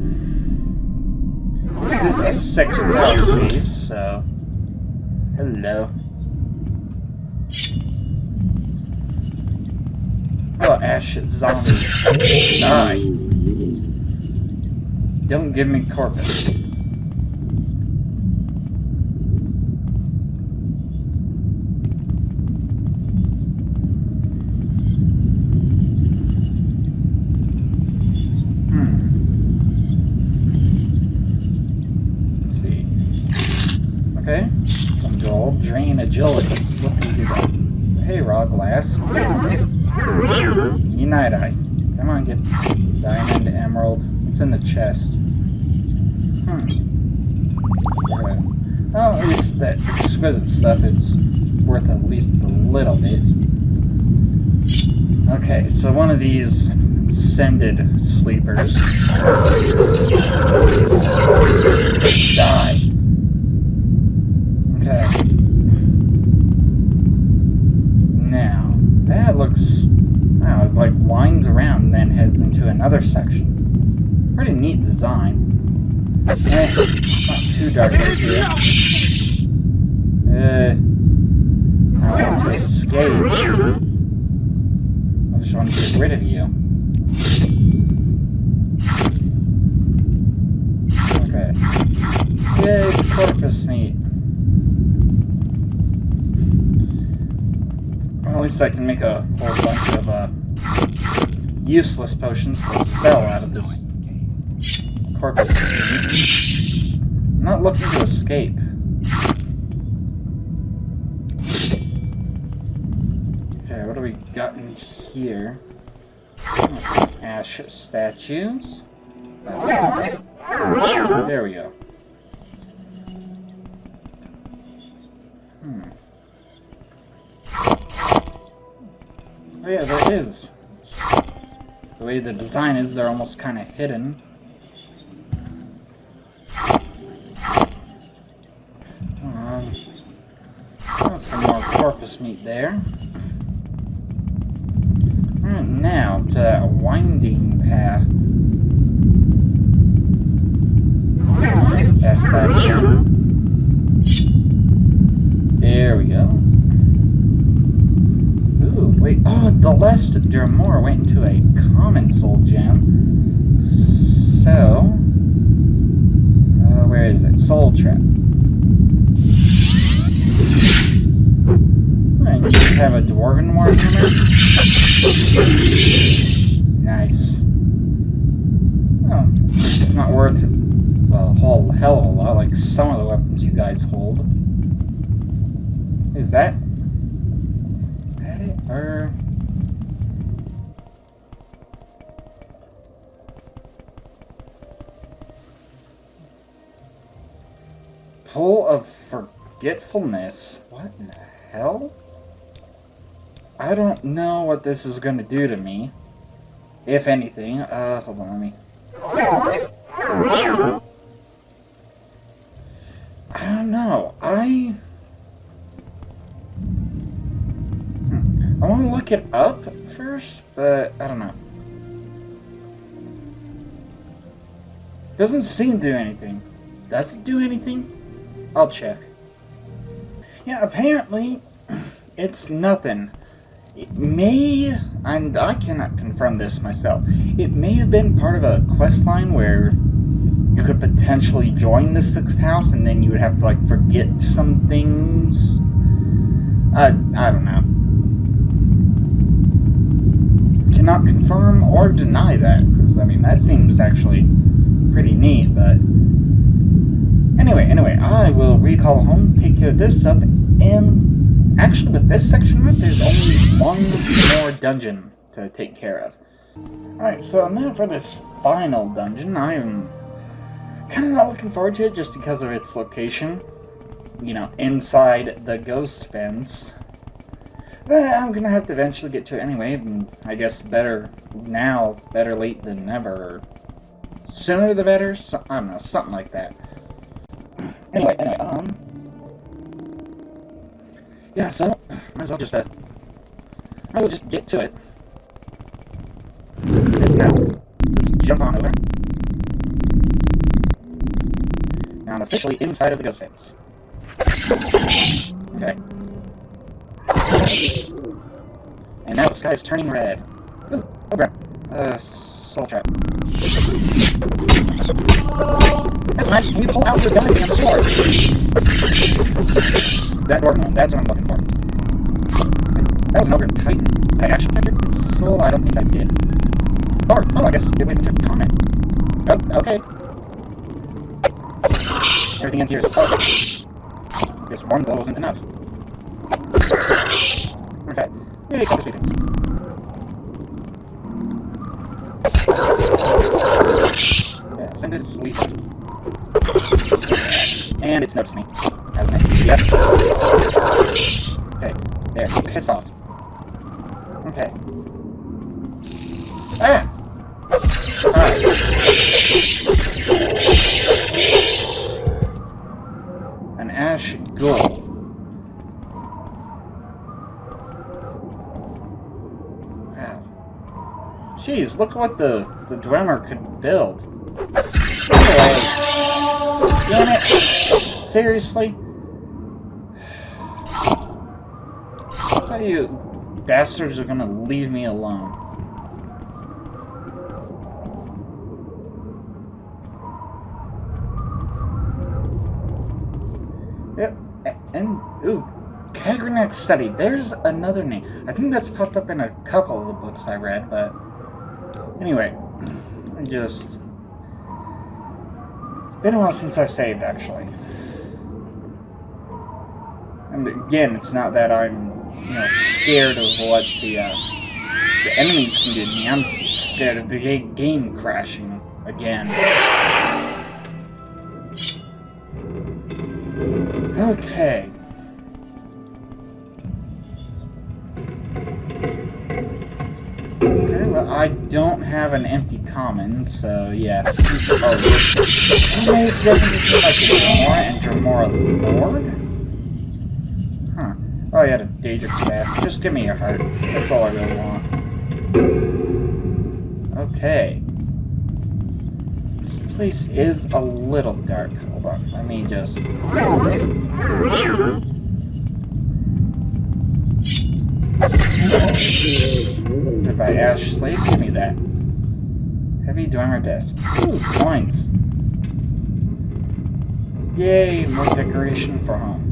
This is a 6th house space, so... Hello. Oh, Ash zombie. Die. Don't give me corpus. Let's see. Okay. Some gold. Drain agility. What can we do that? Hey, raw glass. Unite Eye. Come on, get diamond, emerald. It's in the chest. Okay. Oh, at least that exquisite stuff is worth at least a little bit. Okay, so one of these ascended sleepers. Die. Okay. Now, that looks... Wow, it like winds around and then heads into another section. Pretty neat design. Not too dark right here. I want to escape. I just want to get rid of you. Okay. Yay, corpus meat. Well, at least I can make a whole bunch of useless potions to sell out of this corpus. I'm not looking to escape. do we got in here? Some ash statues. There we go. Oh yeah, there is. The way the design is, they're almost kind of hidden. Got some more corpus meat there. Alright, now to that winding path. Cast that again. There we go. Ooh, wait. Oh, the last Dremora went into a common soul gem. So, where is it? Soul trap. And just have a dwarven warhammer. Nice. Oh, it's not worth a whole hell of a lot like some of the weapons you guys hold. Is that it? Or Pool of Forgetfulness? What in the hell? I don't know what this is going to do to me. If anything. Hold on, let me... I don't know. I want to look it up first, but I don't know. Doesn't seem to do anything. Does it do anything? I'll check. Yeah, apparently it's nothing. It may, and I cannot confirm this myself, it may have been part of a quest line where you could potentially join the 6th house and then you would have to, like, forget some things. I don't know. Cannot confirm or deny that, because, I mean, that seems actually pretty neat, but... Anyway, I will recall home, take care of this stuff, and actually with this section right, there's only one more dungeon to take care of. Alright, so now for this final dungeon, I am kind of not looking forward to it just because of its location. You know, inside the ghost fence. But I'm gonna have to eventually get to it anyway, and I guess better now, better late than never, or sooner the better, so, I don't know, something like that. Anyway, yeah, so, might as well just get to it. Now, let's jump on over. Now I'm officially inside of the ghost fence. Okay. And now the sky is turning red. Ooh, oh crap. Soul trap. That's nice. Can you pull out your gun and sword? That dwarf one, that's what I'm looking for. That was an ogre and titan. Did I actually capture its soul? I don't think I did. Or, oh, I guess it went into comment. Oh, okay. Everything in here is perfect. I guess one blow wasn't enough. Okay. Yay, got the sweet things. Yeah, send it to sleep. And it's noticed me, hasn't it? Yep. Okay, there, piss off. Okay. Ah! Alright. An ash ghoul. Wow. Jeez, look what the Dwemer could build. Anyway. Damn it. Seriously? I thought you bastards are gonna leave me alone. Yep, and, ooh, Kagrenac Study. There's another name. I think that's popped up in a couple of the books I read, but... Anyway, it's been a while since I've saved, actually. And again, it's not that I'm you know, scared of what the enemies can do to me. I'm scared of the game crashing again. Okay. Okay, well, I don't have an empty common, so yeah. Oh, anyways, doesn't seem like Dremora and Dremora Lord? Huh. Oh, yeah, the Daedric Staff. Just give me your heart. That's all I really want. Okay. This place is a little dark. Hold on. Let me just... Goodbye, Ash Slave. Give me that. Heavy Dwemer Desk. Ooh, coins. Yay, more decoration for home.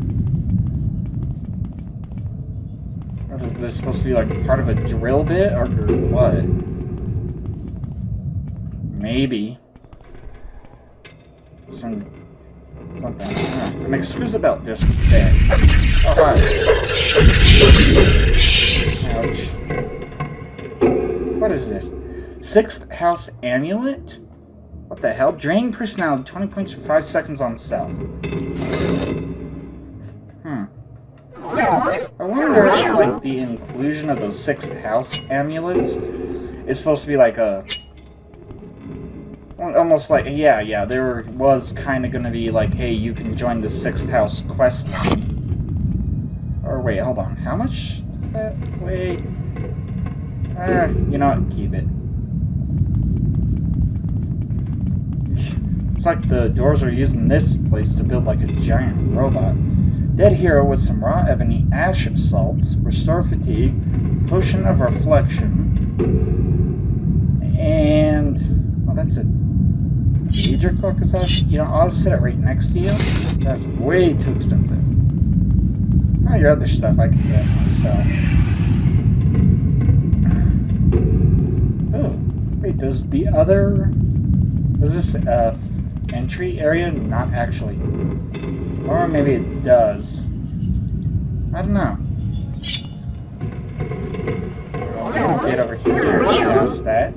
What is this supposed to be, like, part of a drill bit, or what? Maybe. Something. An excuse about this bit. Oh, hi. Ouch. What is this? 6th House Amulet? What the hell? Drain personality 20 points for 5 seconds on self. I wonder if, like, the inclusion of those 6th House Amulets is supposed to be like a... Almost like, yeah, there was kind of going to be like, hey, you can join the 6th House quest line. Or wait, hold on. How much does that weigh? You know what? Keep it. It's like the doors are using this place to build like a giant robot. Dead hero with some raw ebony, ash salts, restore fatigue, potion of reflection, and... Oh, that's a Daedric Caucasus. You know, I'll set it right next to you. That's way too expensive. Oh, your other stuff I can definitely sell. Oh, wait, does this entry area not actually... Or maybe it does. I don't know. I'll get over here past that.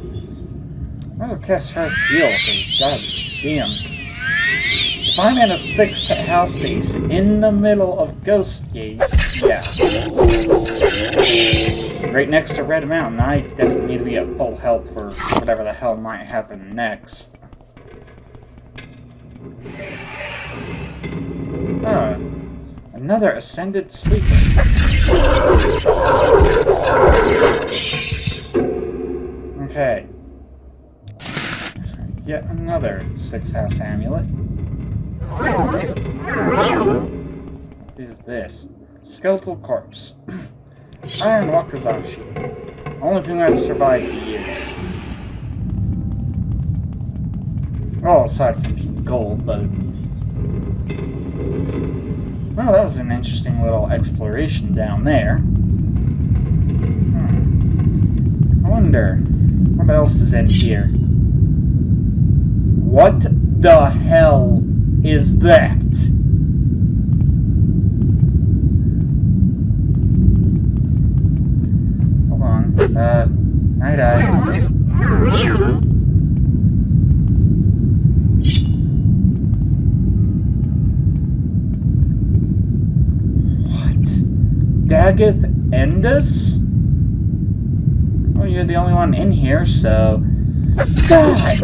Might as well cast Hearth Heal, because god damn. If I'm in a 6th house base in the middle of Ghost Gate, yeah. Right next to Red Mountain, I definitely need to be at full health for whatever the hell might happen next. Oh, another Ascended Sleeper. Okay. Yet another 6th House Amulet. What is this? Skeletal Corpse. Iron Wakazashi. Only thing that survived the years. Well, aside from some gold, but... Well, that was an interesting little exploration down there. I wonder, what else is in here? What the hell is that? Hold on. Night-eye. What? Daggeth Endus? Well, you're the only one in here, so... Die!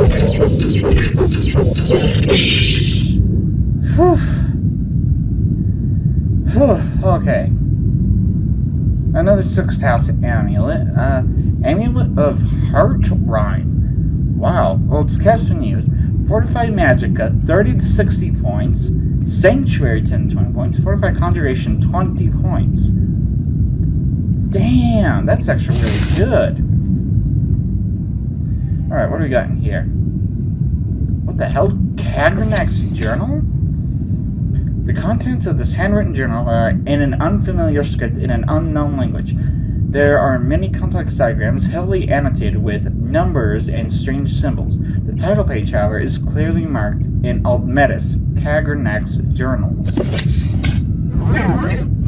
Okay. Another 6th House Amulet. Amulet of Heart Rhyme. Wow. Well, it's cast when used. Fortify Magicka, 30 to 60 points. Sanctuary, 10 to 20 points. Fortify Conjuration, 20 points. Damn, that's actually really good. Alright, what do we got in here? What the hell? Kagranak's journal? The contents of this handwritten journal are in an unfamiliar script in an unknown language. There are many complex diagrams heavily annotated with numbers and strange symbols. The title page, however, is clearly marked in Aldmetis, Kagranak's journals.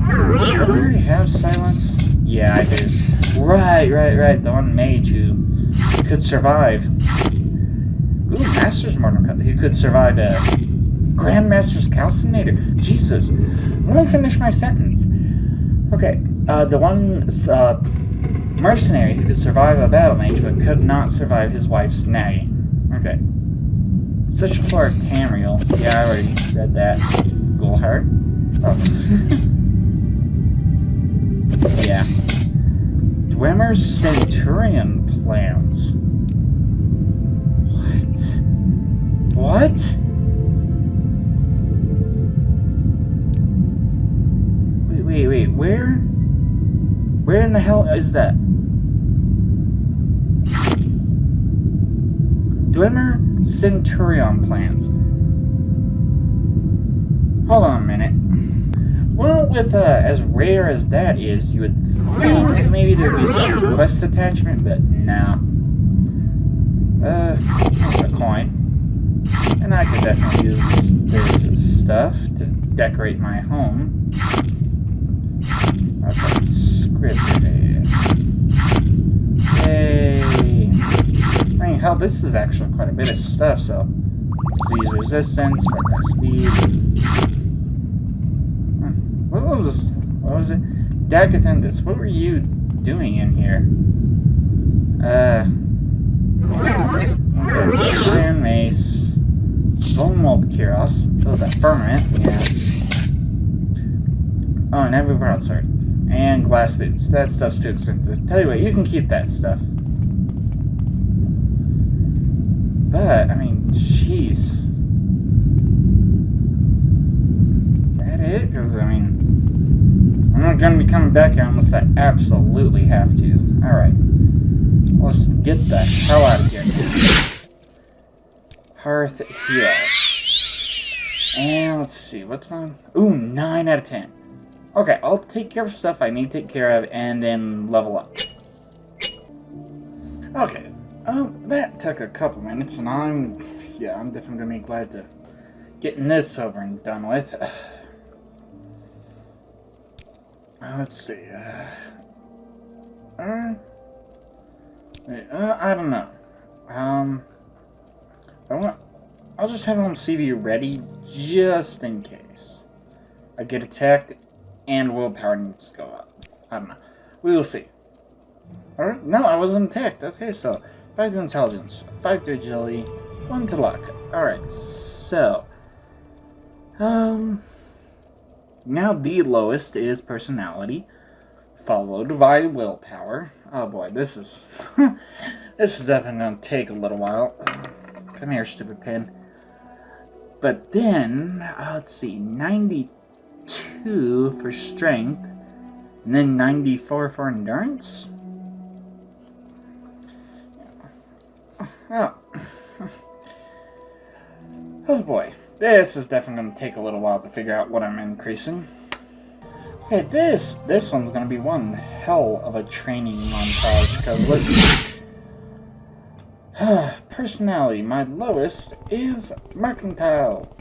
I already have silence? Yeah, I do. Right. The one mage who could survive. Ooh, Master's Mortar. He could survive a Grandmaster's Calcinator. Jesus. Let me finish my sentence. Okay, the one mercenary who could survive a battle mage but could not survive his wife's nagging. Okay. Special floor of Tamriel. Yeah, I already read that. Ghoulheart. Oh. Yeah. Dwemer's Centurion plans. What? Wait, where in the hell is that? Dwemer Centurion plans. Hold on a minute. Well, with as rare as that is, you would think maybe there'd be some quest attachment, but no. A coin. And I could definitely use this stuff to decorate my home. Okay, script. Yay! I mean, hell, this is actually quite a bit of stuff, so... Seize resistance, fire speed... What was it? Dagathendus, what were you doing in here? Okay, so Iron Mace... Bone-Mold Kyros. Oh, the Firmament, yeah. Oh, and Heavy Broadsword. And Glass Boots. That stuff's too expensive. Tell you what, you can keep that stuff. But, I mean, jeez. That it? Because, I mean... I'm not going to be coming back here unless I absolutely have to. Alright. Let's get the hell out of here. Hearth Hero. And let's see, what's my... Ooh, 9 out of 10. Okay, I'll take care of stuff I need to take care of and then level up. Okay, that took a couple minutes and I'm definitely gonna be glad to getting this over and done with. Let's see, I don't know. I'll just have him CV ready just in case I get attacked and willpower needs to go up. I don't know. We will see. Alright, no, I wasn't attacked. Okay, so 5 to intelligence, 5 to agility, 1 to luck. Alright, so now the lowest is personality, followed by willpower. Oh boy, this is this is definitely gonna take a little while. Come here, stupid pen. But then, let's see, 92 for strength, and then 94 for endurance? Oh. Oh boy, this is definitely going to take a little while to figure out what I'm increasing. Okay, this one's going to be one hell of a training montage, because let's... Personality, my lowest is Mercantile.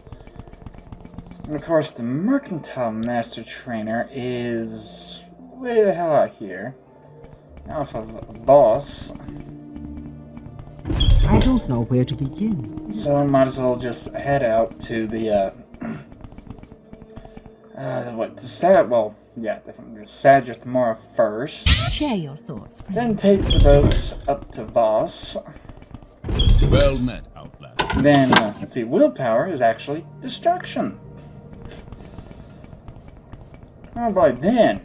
And of course, the Mercantile Master Trainer is way the hell out here. Off of Boss. I don't know where to begin. So I might as well just head out to the, definitely the Sadrith Mora first. Share your thoughts, friend. Then take the boats up to Voss. Well met, Outlander. Then, let's see, willpower is actually destruction. Oh boy, then.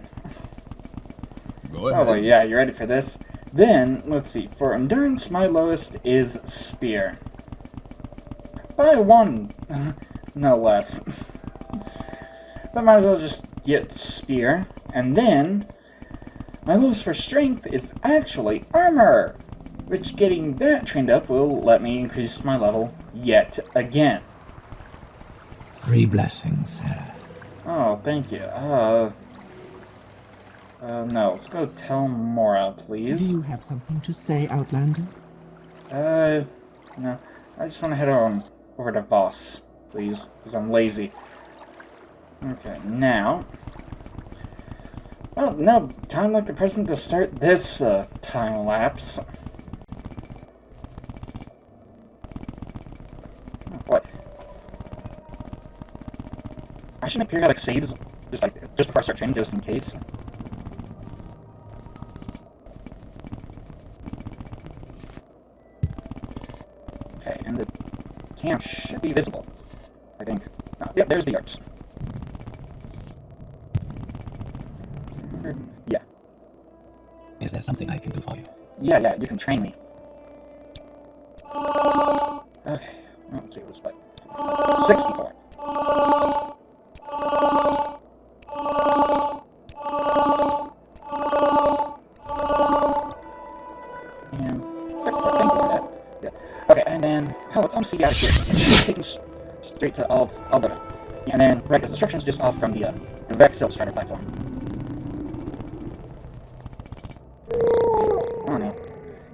Go ahead. Oh boy, yeah, you ready for this? Then, let's see, for endurance, my lowest is spear. By 1, no less. But might as well just get spear. And then, my lowest for strength is actually armor, which getting that trained up will let me increase my level yet again. 3 blessings, Sarah. Oh, thank you. No, let's go tell Mora, please. Do you have something to say, Outlander? No. I just want to head over to Voss, please, because I'm lazy. Okay, now, Well, no time like the present to start this time lapse. What? I should make periodic saves just before I start training, just in case. Okay, and the camp should be visible, I think. Oh, yep, there's the yards. Yeah. Is there something I can do for you? Yeah, you can train me. Okay, well, let's see, it was what? 64. And 64, thank you for that. Yeah. Okay, and then, oh, it's on CD out of here. It should take us straight to Alberta. And then, right, because instructions just off from the Vex Silk Strider platform. Oh no.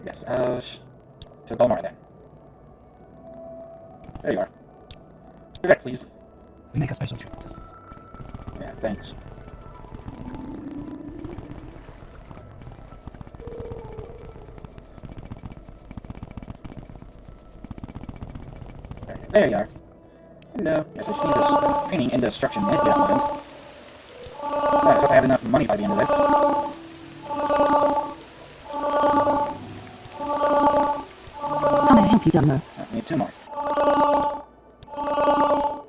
Yes, to Belmar then. There you are. Correct, please. We make a special trip. Yeah, thanks. There you are. Hello. Yes, I just need this training in destruction if you don't mind. I hope I have enough money by the end of this. How may I help you, Dumbo? I need 2 more.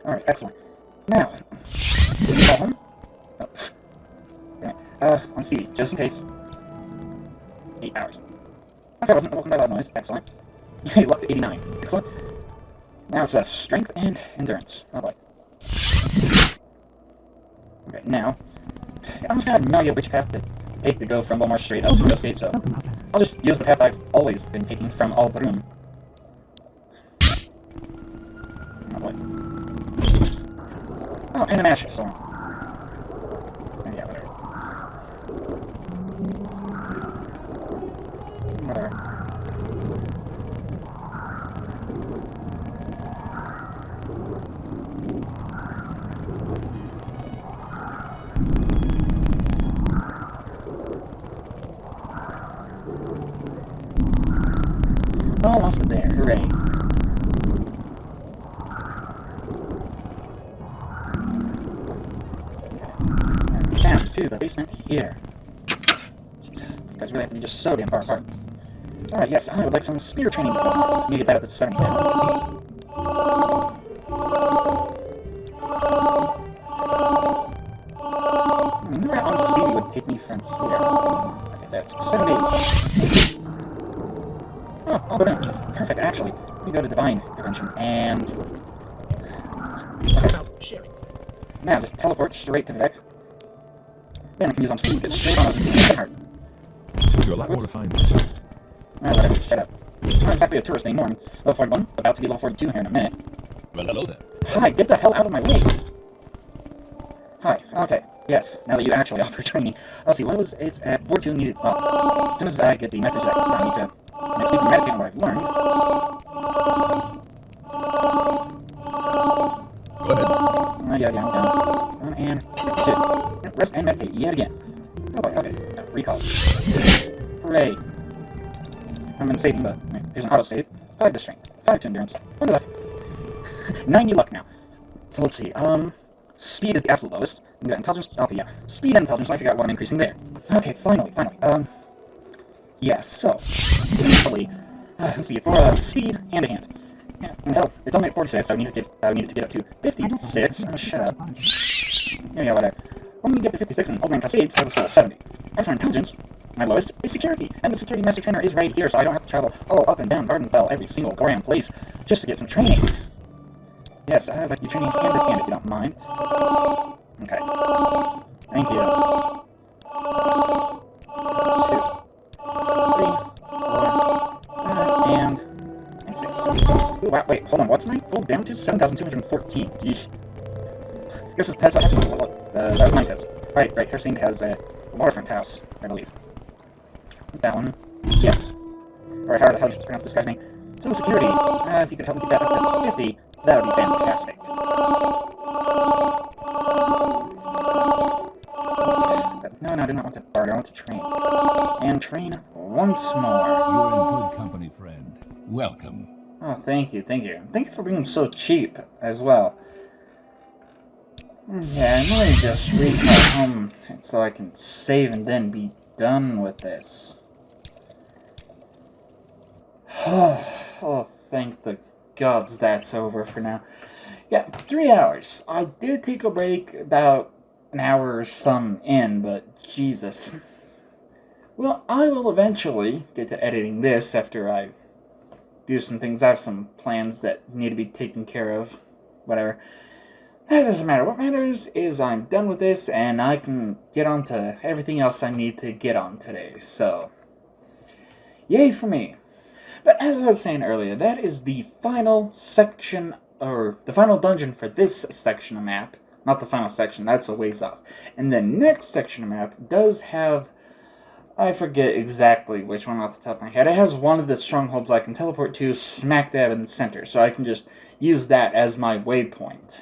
Alright, excellent. Now, can you call him? Oh. Damn it. On CD, just in case. 8 hours. Okay, I wasn't woken by loud noise. Excellent. You lucked at 89. Excellent. Now it's strength and endurance. Oh boy. Okay, now, I'm just gonna know which path to take to go from Belmar straight up to Ghost Gate, so I'll just use the path I've always been taking from Aldrum. Oh boy. Oh, and an Asher Storm. Yeah, whatever. Whatever. Almost there, hooray. Okay. Down to the basement here. Jeez, these guys really have to be just so damn far apart. Alright, yes, I would like some spear training. Need to get that at the 7th now. Where on CD would take me from here? Okay, that's 70. Oh, all balloon. Perfect, actually. We go to Divine Prevention, and... Okay. Now, just teleport straight to the deck. Then I can use on Steam to get straight on a heart. You're a lot more refined. Oh, whatever, shut up. I'm not exactly a tourist anymore. I'm level 41, about to be level 42 here in a minute. Well, hello there. Hi, get the hell out of my way! Hi, okay, yes, now that you actually offer training. I'll see, it's at 42 needed, well, as soon as I get the message that I need to make sleep and medicate on what I've learned. Go ahead. Yeah, I'm done. And 52. Rest and meditate yet again. Oh boy, okay, recall. Hooray. I'm in saving, but there's an autosave. 5 to strength, 5 to endurance. 1 to luck. 90 luck now. So let's see, speed is the absolute lowest. We got intelligence, okay, yeah. Speed and intelligence, so I forgot what I'm increasing there. Okay, finally. Yeah, so, thankfully, let's see, for speed, hand to hand. Yeah, and hell, it's only at 46, so I need it to get up to 56. Oh, shut up. Yeah, whatever. When we get to 56 and Old Man Cascades has a skill of 70. As for intelligence, my lowest is security, and the security master trainer is right here, so I don't have to travel all up and down Gardenfell every single grand place just to get some training. Yes, I'd like you training hand to hand if you don't mind. Okay. Thank you. 2, 3, 4, and 6. Ooh, wow, wait, hold on, what's my gold down to? 7,214. Yeesh. Guess that's what happened. That was my house. Right, Hersing has a waterfront house, I believe. That one. Yes. Or how the hell do you pronounce this guy's name? So security, if you could help me get that up to 50, that would be fantastic. No, I do not want to barter. I want to train. And train once more. You're in good company, friend. Welcome. Oh, thank you. Thank you for being so cheap as well. Yeah, I'm going to just recall home so I can save and then be done with this. Oh, thank the gods that's over for now. Yeah, 3 hours. I did take a break about an hour or some in, but Jesus. Well, I will eventually get to editing this after I do some things. I have some plans that need to be taken care of. Whatever. That doesn't matter. What matters is I'm done with this and I can get on to everything else I need to get on today. So, yay for me. But as I was saying earlier, that is the final section, or the final dungeon for this section of map. Not the final section, that's a ways off. And the next section of map does have, I forget exactly which one off the top of my head. It has one of the strongholds I can teleport to smack dab in the center, so I can just use that as my waypoint.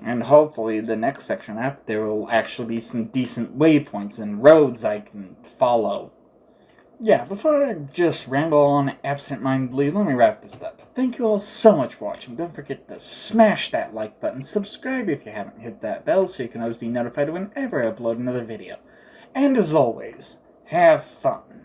And hopefully the next section of map, there will actually be some decent waypoints and roads I can follow. Yeah, before I just ramble on absent-mindedly, let me wrap this up. Thank you all so much for watching. Don't forget to smash that like button, subscribe if you haven't hit that bell so you can always be notified whenever I upload another video. And as always, have fun.